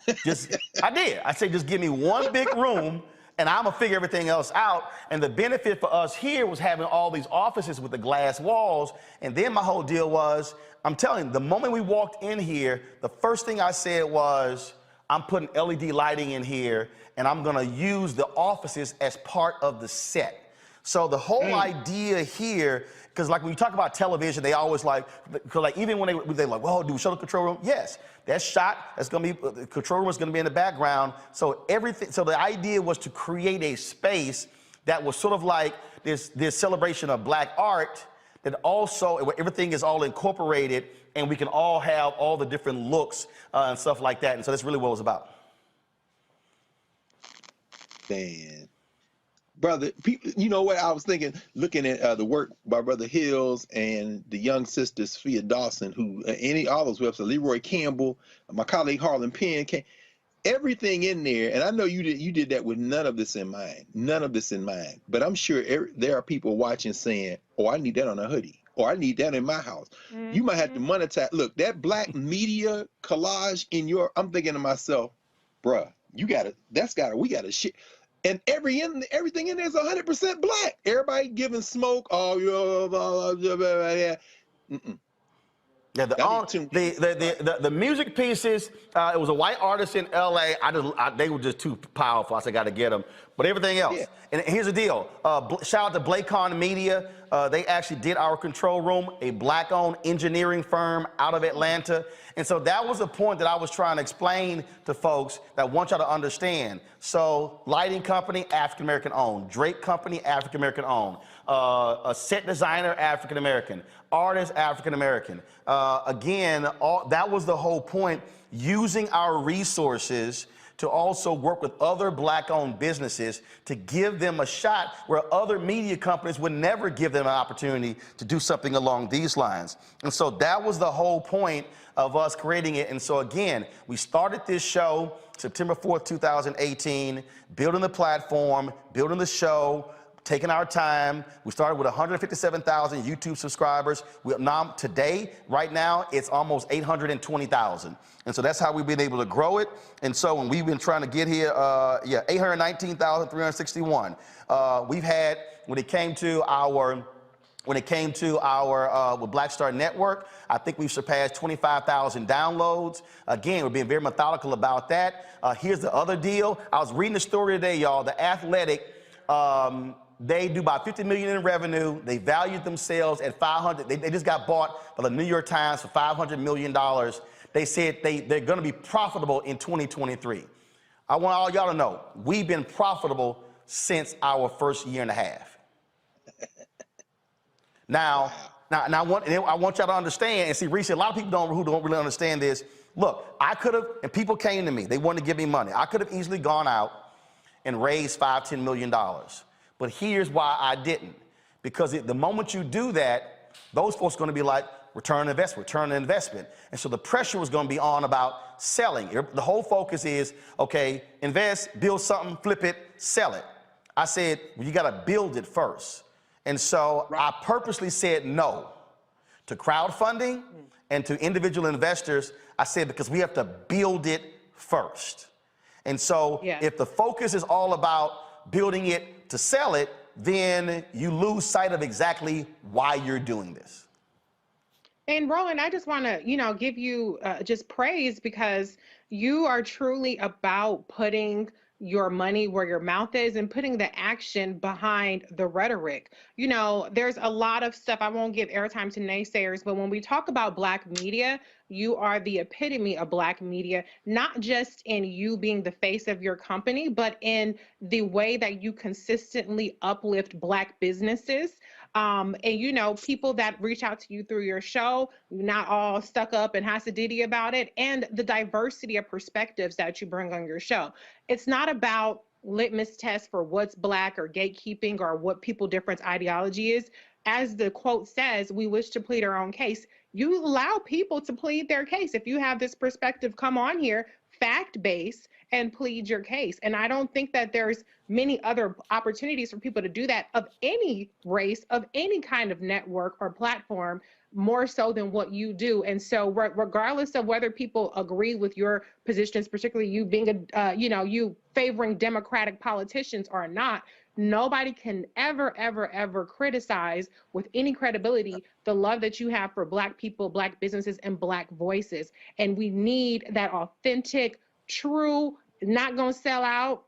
I said, just give me one big room and I'm gonna figure everything else out. And the benefit for us here was having all these offices with the glass walls. And then my whole deal was, I'm telling you, the moment we walked in here, the first thing I said was, I'm putting LED lighting in here and I'm gonna use the offices as part of the set. So the whole idea here, because like when you talk about television, they always like, because like even when they're like, well, do we show the control room? Yes, that's shot, that's gonna be, the control room is gonna be in the background. So so the idea was to create a space that was sort of like this celebration of Black art, that also, everything is all incorporated and we can all have all the different looks and stuff like that. And so that's really what it was about. Man, brother, you know what I was thinking, looking at the work by Brother Hills and the young sister Sophia Dawson, who all those websites, Leroy Campbell, my colleague Harlan Penn, everything in there. And I know you did that with none of this in mind, but I'm sure there are people watching saying, oh, I need that on a hoodie, or I need that in my house. You might have to monetize. Look, that Black media collage I'm thinking to myself, bruh, we gotta shit. And everything in there is 100% black. Everybody giving smoke. Oh, yeah. Yeah, the music pieces. It was a white artist in L.A. They were just too powerful. I said, got to get them. But everything else. Yeah. And here's the deal. Shout out to Blakon Media. They actually did our control room, a black-owned engineering firm out of Atlanta. And so that was a point that I was trying to explain to folks that want y'all to understand. So lighting company, African-American owned. Drake company, African-American owned. A set designer, African-American. Artist, African-American. Again, that was the whole point, using our resources to also work with other black-owned businesses to give them a shot where other media companies would never give them an opportunity to do something along these lines. And so that was the whole point of us creating it. And so again, we started this show September 4th, 2018, building the platform, building the show, taking our time. We started with 157,000 YouTube subscribers. Right now, it's almost 820,000. And so that's how we've been able to grow it. And so when we've been trying to get here, 819,361. We've had, when it came to our with Black Star Network, I think we've surpassed 25,000 downloads. Again, we're being very methodical about that. Here's the other deal. I was reading the story today, y'all. The Athletic, they do about $50 million in revenue. They valued themselves at 500. They just got bought by the New York Times for $500 million. They said they're going to be profitable in 2023. I want all y'all to know, we've been profitable since our first year and a half. Now I want y'all to understand, and see, Reese, a lot of people who don't really understand this. Look, I could have, and people came to me, they wanted to give me money. I could have easily gone out and raised $5-10 million. But here's why I didn't. Because the moment you do that, those folks are going to be like, return on investment. And so the pressure was going to be on about selling. The whole focus is, okay, invest, build something, flip it, sell it. I said, well, you got to build it first. And so I purposely said no to crowdfunding and to individual investors. I said, because we have to build it first. And so if the focus is all about building it to sell it, then you lose sight of exactly why you're doing this. And Roland, I just want to, give you just praise, because you are truly about putting your money where your mouth is and putting the action behind the rhetoric. There's a lot of stuff. I won't give airtime to naysayers, but when we talk about Black media, you are the epitome of Black media, not just in you being the face of your company, but in the way that you consistently uplift Black businesses. And people that reach out to you through your show, not all stuck up and Hasididi about it, and the diversity of perspectives that you bring on your show. It's not about litmus tests for what's Black or gatekeeping or what people difference ideology is. As the quote says, we wish to plead our own case. You allow people to plead their case. If you have this perspective, come on here, fact-based, and plead your case. And I don't think that there's many other opportunities for people to do that of any race, of any kind of network or platform, more so than what you do. And so regardless of whether people agree with your positions, particularly you being you favoring Democratic politicians or not, nobody can ever criticize with any credibility the love that you have for Black people, Black businesses, and Black voices. And we need that authentic, true, not gonna sell out,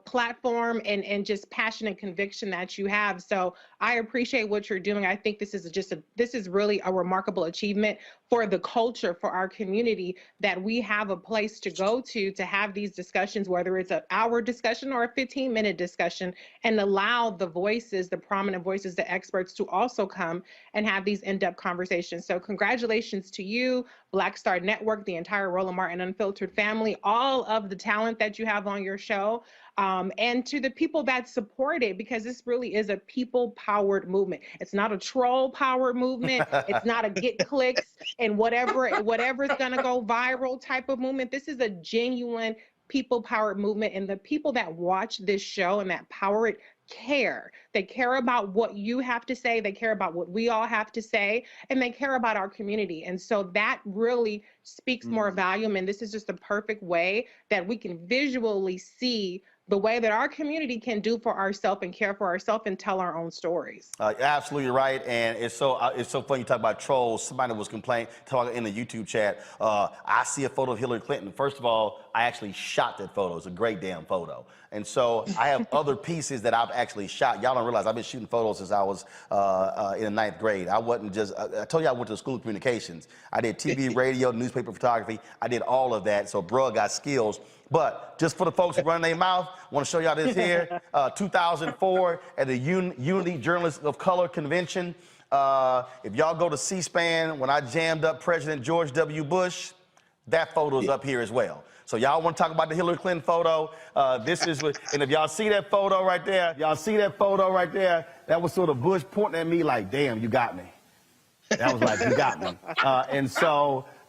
platform and just passion and conviction that you have. So I appreciate what you're doing. I think this is really a remarkable achievement for the culture, for our community, that we have a place to go to have these discussions, whether it's an hour discussion or a 15-minute discussion, and allow the voices, the prominent voices, the experts to also come and have these in-depth conversations. So congratulations to you, Black Star Network, the entire Roland Martin Unfiltered family, all of the talent that you have on your show, and to the people that support it, because this really is a people-powered movement. It's not a troll-powered movement. It's not a get clicks and whatever's gonna go viral type of movement. This is a genuine people-powered movement, and the people that watch this show and that power it care. They care about what you have to say. They care about what we all have to say, and they care about our community. And so that really speaks more volume. And this is just a perfect way that we can visually see the way that our community can do for ourselves and care for ourselves and tell our own stories. You're absolutely right, and it's so funny you talk about trolls. Somebody was talking in the YouTube chat. I see a photo of Hillary Clinton. First of all, I actually shot that photo. It's a great damn photo. And so I have other pieces that I've actually shot. Y'all don't realize I've been shooting photos since I was in the 9th grade. I wasn't just, I told you I went to the School of Communications. I did TV, radio, newspaper photography. I did all of that, so bro got skills. But just for the folks who run their mouth, I want to show y'all this here. 2004 at the Unity Journalists of Color Convention. If y'all go to C-SPAN, when I jammed up President George W. Bush, that photo's up here as well. So y'all want to talk about the Hillary Clinton photo? This is what, and if y'all see that photo right there, that was sort of Bush pointing at me like, damn, you got me. That was like, you got me.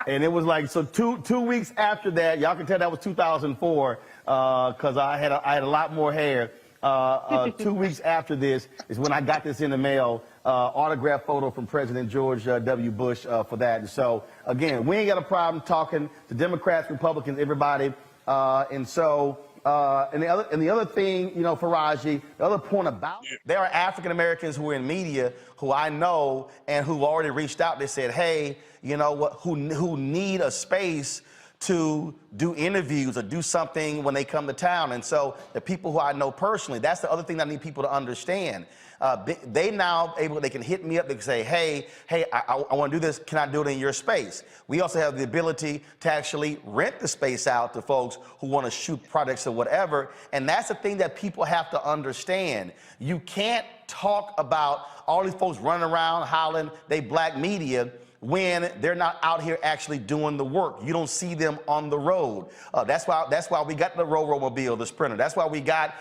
And it was like, so two weeks after that, y'all can tell that was 2004, because I had a lot more hair. 2 weeks after this is when I got this in the mail, autographed photo from President George W. Bush for that. And so, again, we ain't got a problem talking to Democrats, Republicans, everybody. And the other thing, you know, Faraji, the other point about there are African Americans who are in media who I know and who've already reached out. They said, hey, you know what, who need a space to do interviews or do something when they come to town. And so the people who I know personally, that's the other thing that I need people to understand. They now they can hit me up, they can say, hey, I want to do this, can I do it in your space? We also have the ability to actually rent the space out to folks who want to shoot projects or whatever. And that's the thing that people have to understand. You can't talk about all these folks running around hollering they black media when they're not out here actually doing the work. You don't see them on the road. That's why we got the Roll-Mobile, the Sprinter. That's why we got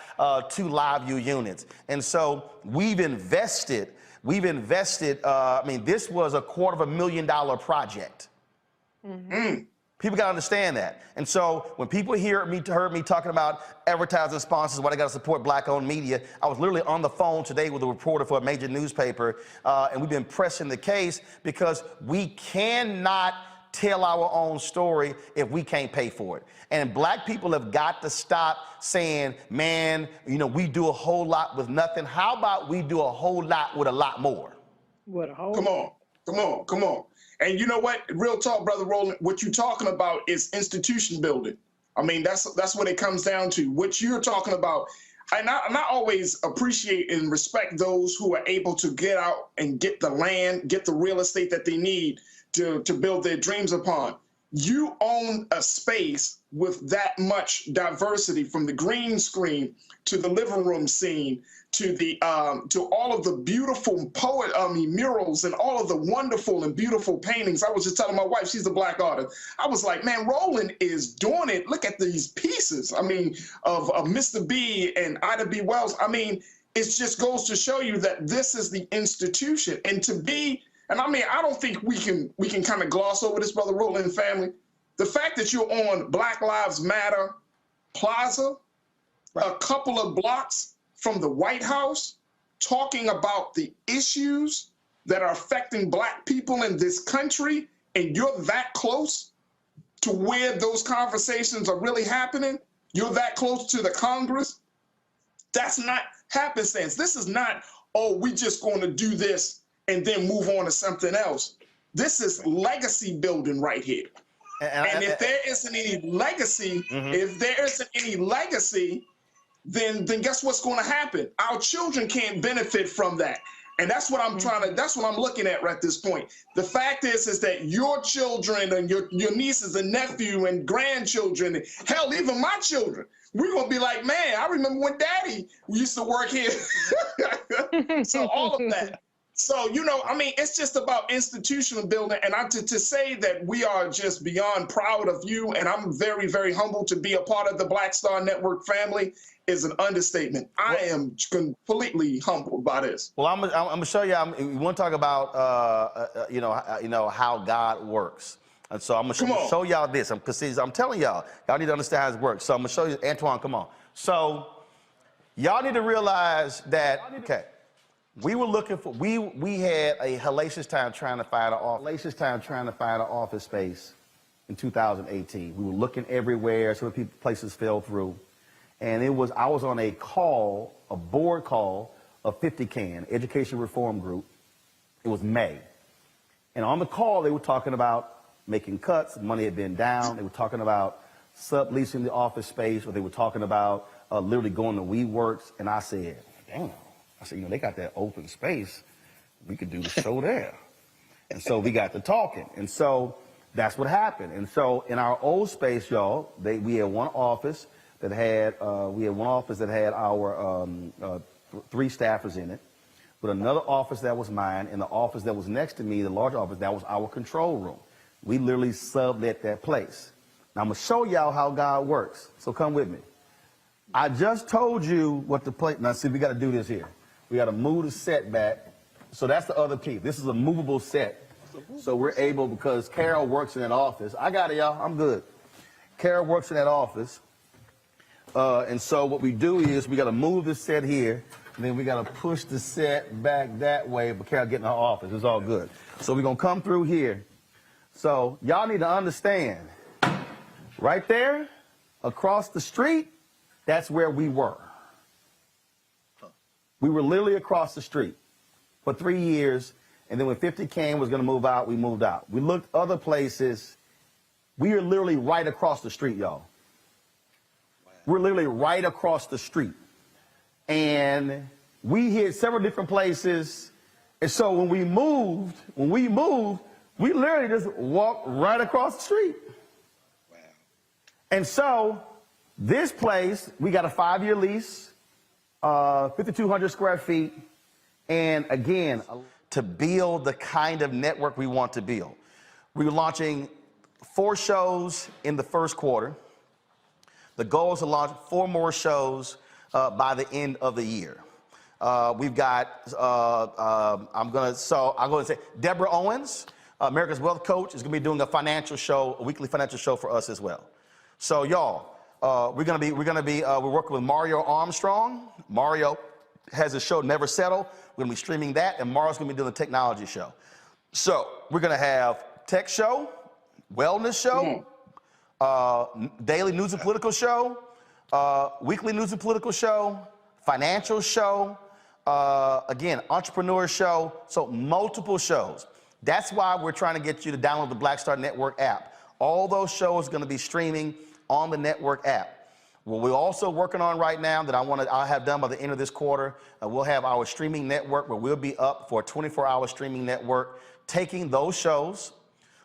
2 LiveView units. And so we've invested, I mean, this was a $250,000 project. Mm-hmm. People got to understand that. And so when people heard me talking about advertising sponsors, why they got to support black-owned media, I was literally on the phone today with a reporter for a major newspaper, and we've been pressing the case because we cannot tell our own story if we can't pay for it. And black people have got to stop saying, man, you know, we do a whole lot with nothing. How about we do a whole lot with a lot more? What a whole Come on. And you know what? Real talk, Brother Roland, what you're talking about is institution building. I mean, that's what it comes down to. What you're talking about, and I always appreciate and respect those who are able to get out and get the land, get the real estate that they need to build their dreams upon. You own a space with that much diversity, from the green screen to the living room scene to the to all of the beautiful murals and all of the wonderful and beautiful paintings. I was just telling my wife, she's a black artist. I was like, man, Roland is doing it. Look at these pieces. I mean, of Mr. B and Ida B. Wells. I mean, it just goes to show you that this is the institution. And to be, and I mean, I don't think we can kind of gloss over this, Brother Roland family. The fact that you're on Black Lives Matter Plaza, a couple of blocks from the White House, talking about the issues that are affecting black people in this country, and you're that close to where those conversations are really happening, you're that close to the Congress, that's not happenstance. This is not, oh, we just going to do this and then move on to something else. This is legacy building right here. And if there isn't any legacy, then guess what's going to happen? Our children can't benefit from that. And that's what I'm that's what I'm looking at right at this point. The fact is that your children and your nieces and nephew and grandchildren, hell, even my children, we're going to be like, man, I remember when Daddy used to work here. So all of that. So, you know, I mean, it's just about institutional building. And to say that we are just beyond proud of you, and I'm very, very humbled to be a part of the Black Star Network family, is an understatement. I am completely humbled by this. Well, I'm gonna show you. We want to talk about you know how God works. And so I'm gonna show y'all this. Because I'm telling y'all need to understand how this works. So I'm gonna show you, Antoine, come on. So y'all need to realize that, okay, we were looking for, we had a hellacious time trying to find an office space in 2018. We were looking everywhere, some places fell through. And I was on a board call of 50CAN, Education Reform Group. It was May. And on the call, they were talking about making cuts, money had been down. They were talking about subleasing the office space, or they were talking about literally going to WeWorks. And I said, damn. I said, they got that open space. We could do the show there. And so we got to talking. And so that's what happened. And so in our old space, y'all, we had one office that had, our 3 staffers in it, with another office that was mine, and the office that was next to me, the large office, that was our control room. We literally sublet that place. Now I'm gonna show y'all how God works. So come with me. I just told you what the place. Now see, we got to do this here. We got to move the set back. So that's the other piece. This is a movable set. So we're able, because Carol works in that office. I got it, y'all. I'm good. Carol works in that office. And so what we do is we got to move the set here, and then we got to push the set back that way. But Carol get in her office. It's all good. So we're gonna come through here. So y'all need to understand, right there, across the street, that's where we were. We were literally across the street for 3 years, and then when 50CAN was going to move out, we moved out. We looked other places. We are literally right across the street, y'all. We're literally right across the street. And we hit several different places. And so when we moved, we literally just walked right across the street. Wow. And so this place, we got a 5-year lease, 5,200 square feet. And again, to build the kind of network we want to build. We were launching 4 shows in the first quarter. The goal is to launch 4 more shows by the end of the year. We've got, I'm going to say, Deborah Owens, America's Wealth Coach, is going to be doing a weekly financial show for us as well. So y'all, we're working with Mario Armstrong. Mario has a show, Never Settle. We're going to be streaming that, and Mario's going to be doing a technology show. So we're going to have tech show, wellness show, daily news and political show, weekly news and political show, financial show, again, entrepreneur show, so multiple shows. That's why we're trying to get you to download the Black Star Network app. All those shows are going to be streaming on the network app. What we're also working on right now that I'll have done by the end of this quarter, we'll have our streaming network where we'll be up for a 24-hour streaming network, taking those shows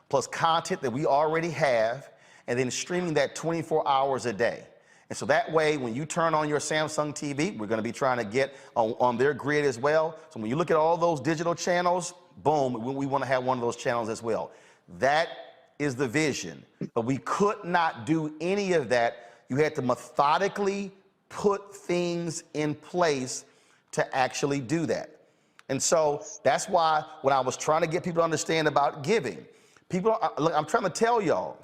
plus content that we already have and then streaming that 24 hours a day. And so that way, when you turn on your Samsung TV, we're going to be trying to get on their grid as well. So when you look at all those digital channels, boom, we want to have one of those channels as well. That is the vision. But we could not do any of that. You had to methodically put things in place to actually do that. And so that's why when I was trying to get people to understand about giving, I'm trying to tell y'all,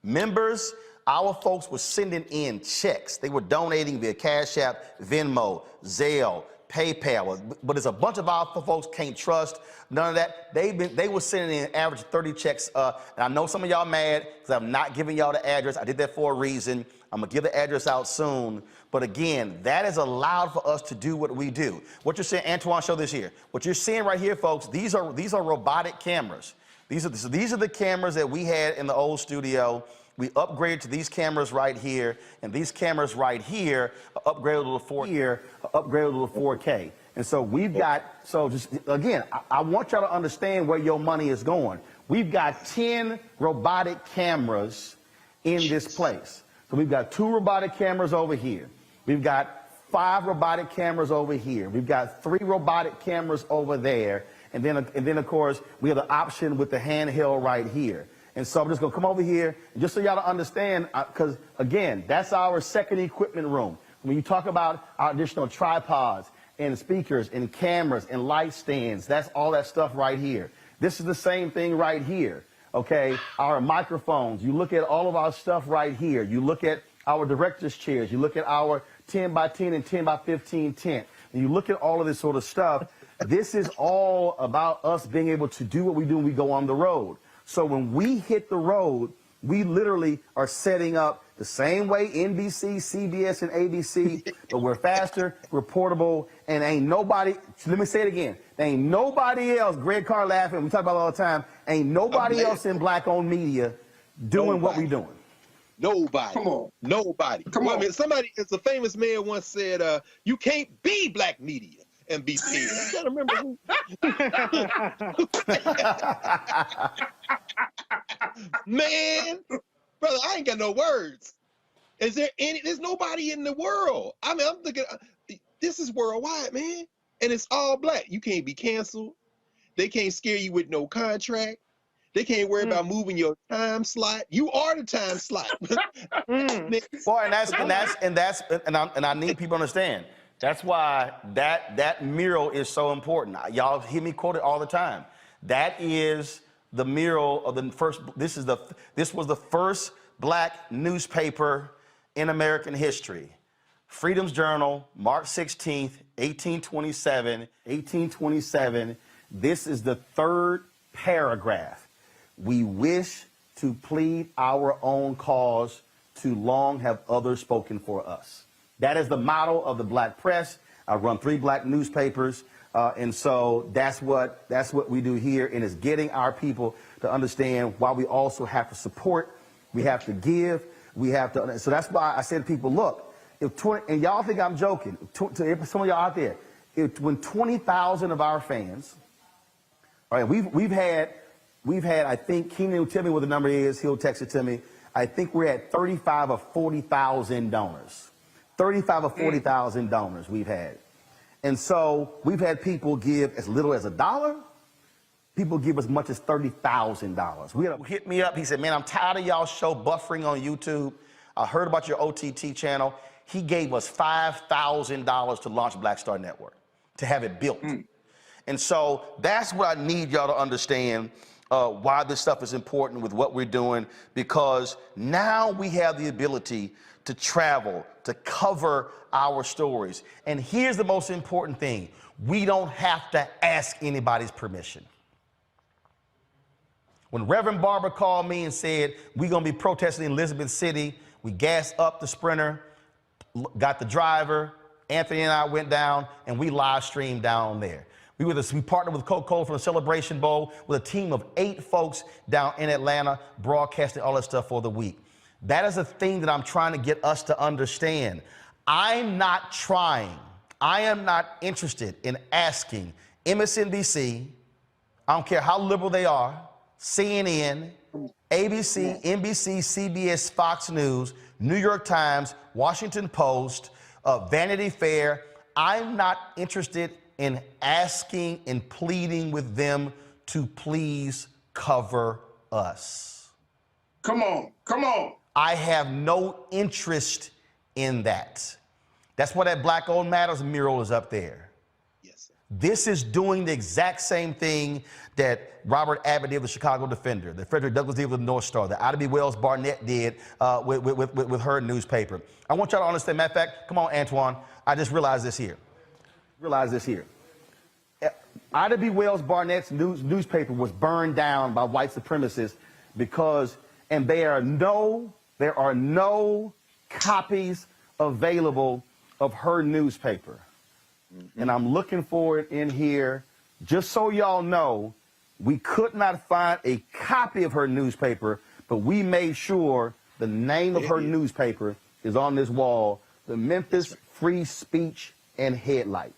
members, our folks were sending in checks. They were donating via Cash App, Venmo, Zelle, PayPal. But there's a bunch of our folks can't trust none of that. They were sending in an average of 30 checks. And I know some of y'all mad because I'm not giving y'all the address. I did that for a reason. I'm gonna give the address out soon. But again, that has allowed for us to do what we do. What you're seeing, Antoine, show this here. What you're seeing right here, folks, these are robotic cameras. These are the cameras that we had in the old studio. We upgraded to these cameras right here, and these cameras right here are upgraded to 4K. And so we've got, so just again, I want y'all to understand where your money is going. We've got 10 robotic cameras in this place. So we've got 2 robotic cameras over here. We've got 5 robotic cameras over here. We've got 3 robotic cameras over there. And then of course, we have the option with the handheld right here. And so I'm just going to come over here, just so y'all to understand, because, again, that's our second equipment room. When you talk about our additional tripods and speakers and cameras and light stands, that's all that stuff right here. This is the same thing right here. okay, our microphones. You look at all of our stuff right here. You look at our director's chairs. You look at our 10 by 10 and 10 by 15 tent. And you look at all of this sort of stuff. This is all about us being able to do what we do when we go on the road. So when we hit the road, we literally are setting up the same way NBC, CBS, and ABC, but we're faster, we're portable, and ain't nobody, let me say it again, there ain't nobody else, Greg Carr laughing, we talk about it all the time, ain't nobody else in black-owned media doing what we doing. Nobody. Come on. Nobody. Come on. I mean, somebody, it's a famous man once said, you can't be black media and be fair. I can't remember who. Man, brother, I ain't got no words. Is there any, there's nobody in the world. I mean, I'm thinking, this is worldwide, man. And it's all black. You can't be canceled. They can't scare you with no contract. They can't worry about moving your time slot. You are the time slot. Boy, and I need people to understand. That's why that mural is so important. Y'all hear me quote it all the time. That is the mural of the first. This was the first black newspaper in American history. Freedom's Journal, March 16th, 1827. 1827. This is the third paragraph. We wish to plead our own cause, too long have others spoken for us. That is the motto of the black press. I run 3 black newspapers, and so that's what we do here, and it's getting our people to understand why we also have to support, we have to give, we have to. So that's why I say to people, look, if 20, and y'all think I'm joking, to some of y'all out there, when 20,000 of our fans, all right, we've had, I think, Keenan will tell me what the number is, he'll text it to me. I think we're at 35 or 40,000 donors. 35 or 40,000 donors we've had. And so we've had people give as little as $1. People give as much as $30,000. We had a hit me up. He said, man, I'm tired of y'all show buffering on YouTube. I heard about your OTT channel. He gave us $5,000 to launch Black Star Network, to have it built. And so that's what I need y'all to understand, why this stuff is important with what we're doing, because now we have the ability to travel, to cover our stories. And here's the most important thing. We don't have to ask anybody's permission. When Reverend Barber called me and said, we're going to be protesting in Elizabeth City, we gassed up the Sprinter, got the driver, Anthony and I went down, and we live streamed down there. We partnered with Coca-Cola for the Celebration Bowl with a team of 8 folks down in Atlanta, broadcasting all that stuff for the week. That is a thing that I'm trying to get us to understand. I am not interested in asking MSNBC, I don't care how liberal they are, CNN, ABC, NBC, CBS, Fox News, New York Times, Washington Post, Vanity Fair. I'm not interested in asking and pleading with them to please cover us. Come on, come on. I have no interest in that. That's why that Black Owned Matters mural is up there. Yes, sir. This is doing the exact same thing that Robert Abbott did with the Chicago Defender, that Frederick Douglass did with the North Star, that Ida B. Wells Barnett did with her newspaper. I want y'all to understand, matter of fact, come on, Antoine, I just realized this here. Ida B. Wells Barnett's newspaper was burned down by white supremacists because, and there are no copies available of her newspaper. And I'm looking for it in here. Just so y'all know, we could not find a copy of her newspaper, but we made sure the name of her newspaper is on this wall, the Memphis Free Speech and Headlight.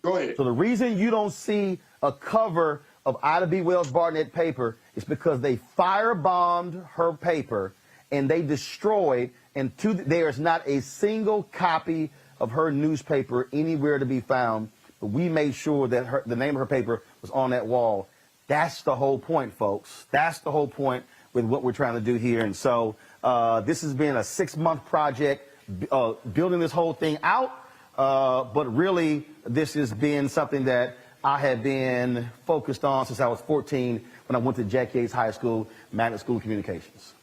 Go ahead. So the reason you don't see a cover of Ida B. Wells Barnett paper is because they firebombed her paper and they destroyed, and there is not a single copy of her newspaper anywhere to be found. But we made sure that the name of her paper was on that wall. That's the whole point, folks. That's the whole point with what we're trying to do here. And so this has been a 6-month project, building this whole thing out. But really, this has been something that I have been focused on since I was 14 when I went to Jack Yates High School, Magnet School of Communications.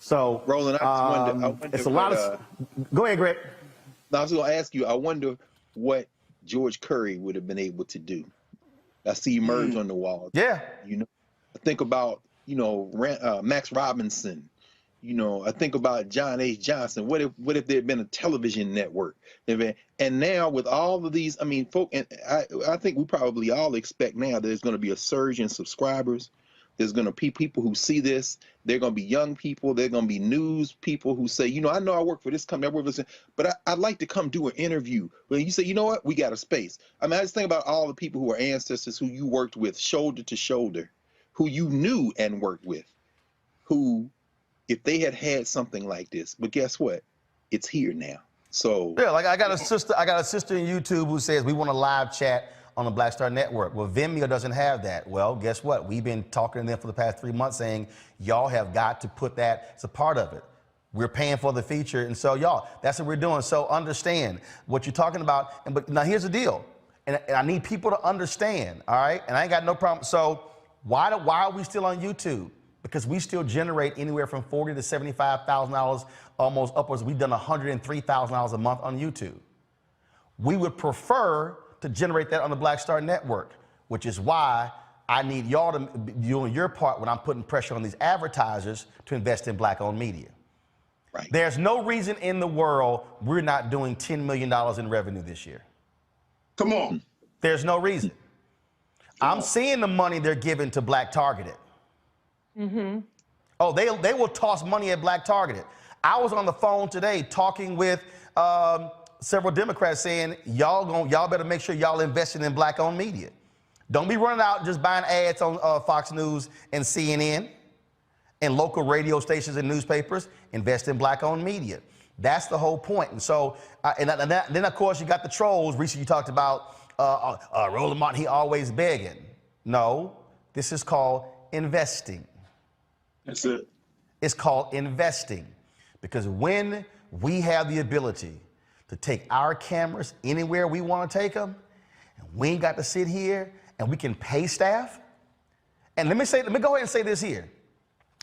So, Roland, I wonder it's a lot of. Go ahead, Greg. I was going to ask you, I wonder what George Curry would have been able to do. I see you merge on the wall. Yeah. You know, I think about, Max Robinson. I think about John H. Johnson. What if there had been a television network? And now with all of these, folk, and I think we probably all expect now there's going to be a surge in subscribers. There's going to be people who see this. They're going to be young people. They're going to be news people who say, I know I work for this company, I work for this, but I'd like to come do an interview. When you say, you know what, we got a space. I just think about all the people who are ancestors who you worked with shoulder to shoulder, who you knew and worked with, who, if they had something like this, but guess what? It's here now. So yeah, like I got a sister in YouTube who says we want a live chat on the Black Star Network. Well, Vimeo doesn't have that. Well, guess what? We've been talking to them for the past 3 months saying, y'all have got to put that as a part of it. We're paying for the feature. And so y'all, that's what we're doing. So understand what you're talking about. But now here's the deal. And I need people to understand, all right? And I ain't got no problem. So why are we still on YouTube? Because we still generate anywhere from $40,000 to $75,000, almost upwards. We've done $103,000 a month on YouTube. We would prefer to generate that on the Black Star Network, which is why I need y'all to be doing your part when I'm putting pressure on these advertisers to invest in Black-owned media. Right. There's no reason in the world we're not doing $10 million in revenue this year. Come on. There's no reason. I'm seeing the money they're giving to Black Targeted. Mm-hmm. Oh, they will toss money at Black Targeted. I was on the phone today talking with several Democrats saying, y'all better make sure y'all investing in Black-owned media. Don't be running out just buying ads on Fox News and CNN and local radio stations and newspapers. Invest in Black-owned media. That's the whole point. And so, then of course you got the trolls. Recently you talked about Roland Martin, he always begging. No, this is called investing. That's it. It's called investing. Because when we have the ability to take our cameras anywhere we want to take them, and we ain't got to sit here and we can pay staff. And let me go ahead and say this here.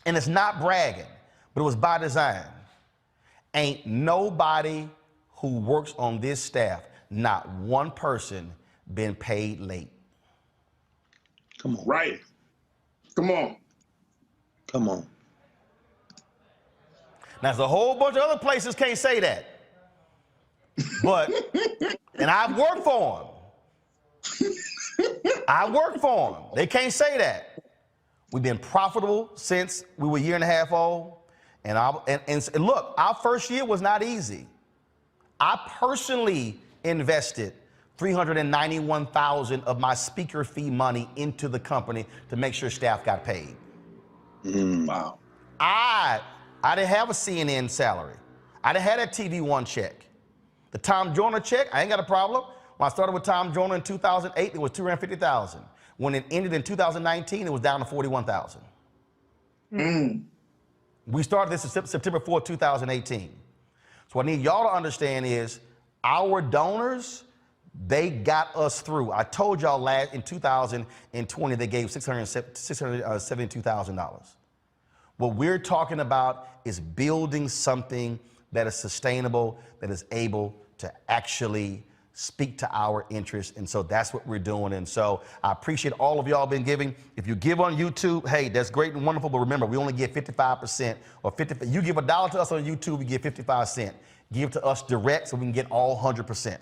And it's not bragging, but it was by design. Ain't nobody who works on this staff, not one person, been paid late. come on. Right. Come on. Come on. Now, there's a whole bunch of other places can't say that. But, and I've worked for them. I work for them. They can't say that. We've been profitable since we were a year and a half old. And look, our first year was not easy. I personally invested $391,000 of my speaker fee money into the company to make sure staff got paid. Wow. I didn't have a CNN salary. I didn't have that TV One check. The Tom Joyner check, I ain't got a problem. When I started with Tom Joyner in 2008, it was $250,000. When it ended in 2019, it was down to $41,000. We started this September 4, 2018. So what I need y'all to understand is our donors, they got us through. I told y'all in 2020, they gave $672,000. What we're talking about is building something that is sustainable, that is able to actually speak to our interests. And so that's what we're doing. And so I appreciate all of y'all been giving. If you give on YouTube, hey, that's great and wonderful. But remember, we only get 55% or 50. You give $1 to us on YouTube, we get 55 cents. Give to us direct so we can get all 100%.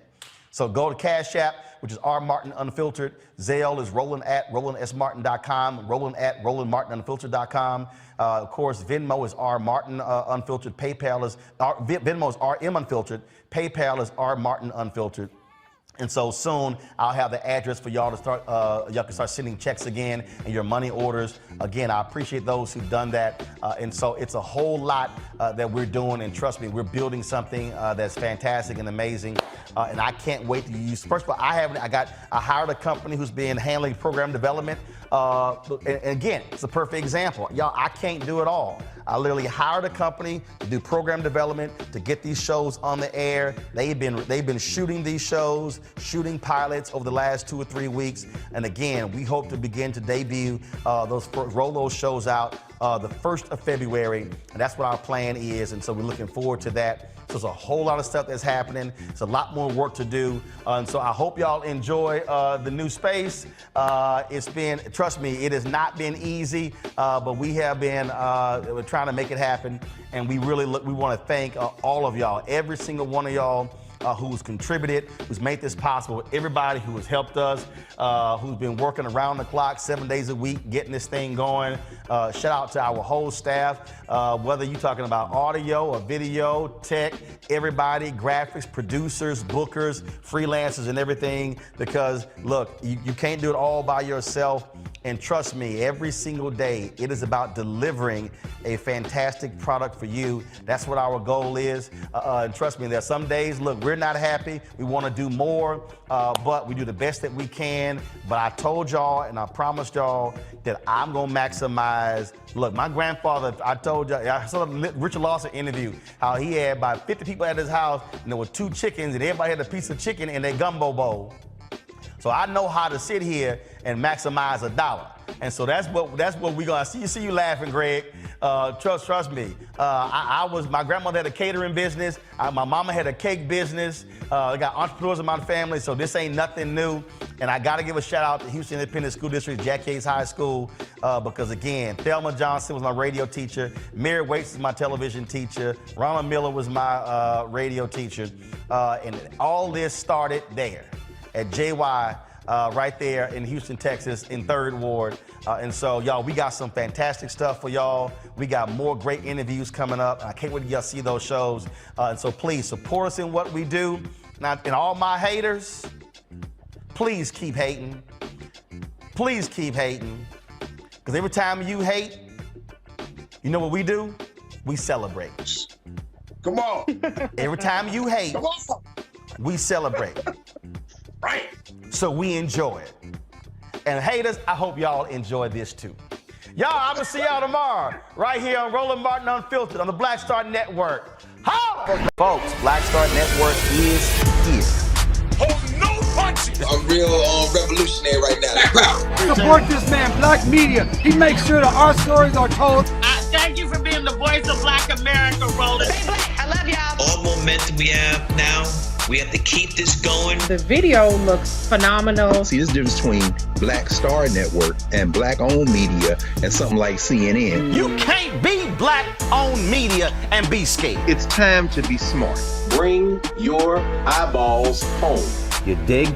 So go to Cash App, which is R Martin Unfiltered. Zelle is Roland@RolandSMartin.com. Roland@RolandMartinUnfiltered.com. Of course, Venmo is R Martin Unfiltered. PayPal is Venmo is RM Unfiltered. PayPal is R Martin Unfiltered. And so soon I'll have the address for y'all to start, y'all can start sending checks again and your money orders. Again, I appreciate those who've done that. And so it's a whole lot that we're doing, and trust me, we're building something that's fantastic and amazing. And I can't wait to use, first of all, I hired a company who's been handling program development. And again, it's a perfect example. Y'all, I can't do it all. I literally hired a company to do program development to get these shows on the air. They've been shooting these shows, shooting pilots over the last 2 or 3 weeks. And again, we hope to begin to debut roll those shows out the 1st of February. And that's what our plan is. And so we're looking forward to that. So there's a whole lot of stuff that's happening. It's a lot more work to do. And so I hope y'all enjoy the new space. It's been, trust me, it has not been easy, but we have been we're trying to make it happen. And we really we want to thank all of y'all, every single one of y'all who's contributed, who's made this possible, everybody who has helped us, who's been working around the clock 7 days a week, getting this thing going. Shout out to our whole staff, whether you're talking about audio or video, tech, everybody, graphics, producers, bookers, freelancers, and everything, because look, you can't do it all by yourself. And trust me, every single day, it is about delivering a fantastic product for you. That's what our goal is. And trust me, there's some days, look, we're not happy. We want to do more, but we do the best that we can. But I told y'all and I promised y'all that I'm going to maximize. Look, my grandfather, I told y'all, I saw the Richard Lawson interview, how he had about 50 people at his house, and there were 2 chickens, and everybody had a piece of chicken in their gumbo bowl. So I know how to sit here and maximize $1. And so that's what we're gonna see. See you laughing, Greg. Trust me. My grandmother had a catering business. My mama had a cake business. I got entrepreneurs in my family, so this ain't nothing new. And I gotta give a shout out to Houston Independent School District, Jack Yates High School, because again, Thelma Johnson was my radio teacher. Mary Waits is my television teacher. Ronald Miller was my radio teacher. And all this started there at JY, right there in Houston, Texas, in 3rd Ward. And so, y'all, we got some fantastic stuff for y'all. We got more great interviews coming up. I can't wait till y'all see those shows. And so please support us in what we do. Now, and all my haters, please keep hating. Please keep hating. Because every time you hate, you know what we do? We celebrate. Come on. Every time you hate, Come on. we celebrate. Right. So we enjoy it. And haters, I hope y'all enjoy this too. Y'all, I'm gonna see y'all tomorrow, right here on Roland Martin Unfiltered on the Black Star Network. Holla! Folks, Black Star Network is here. Hold no punches. I'm real revolutionary right now. Support this man, Black Media. He makes sure that our stories are told. Thank you for being the voice of Black America, Roland. Stay black. I love y'all. All momentum we have now, we have to keep this going. The video looks phenomenal. See, there's a difference between Black Star Network and Black-owned media and something like CNN. You can't be Black-owned media and be scared. It's time to be smart. Bring your eyeballs home. You dig?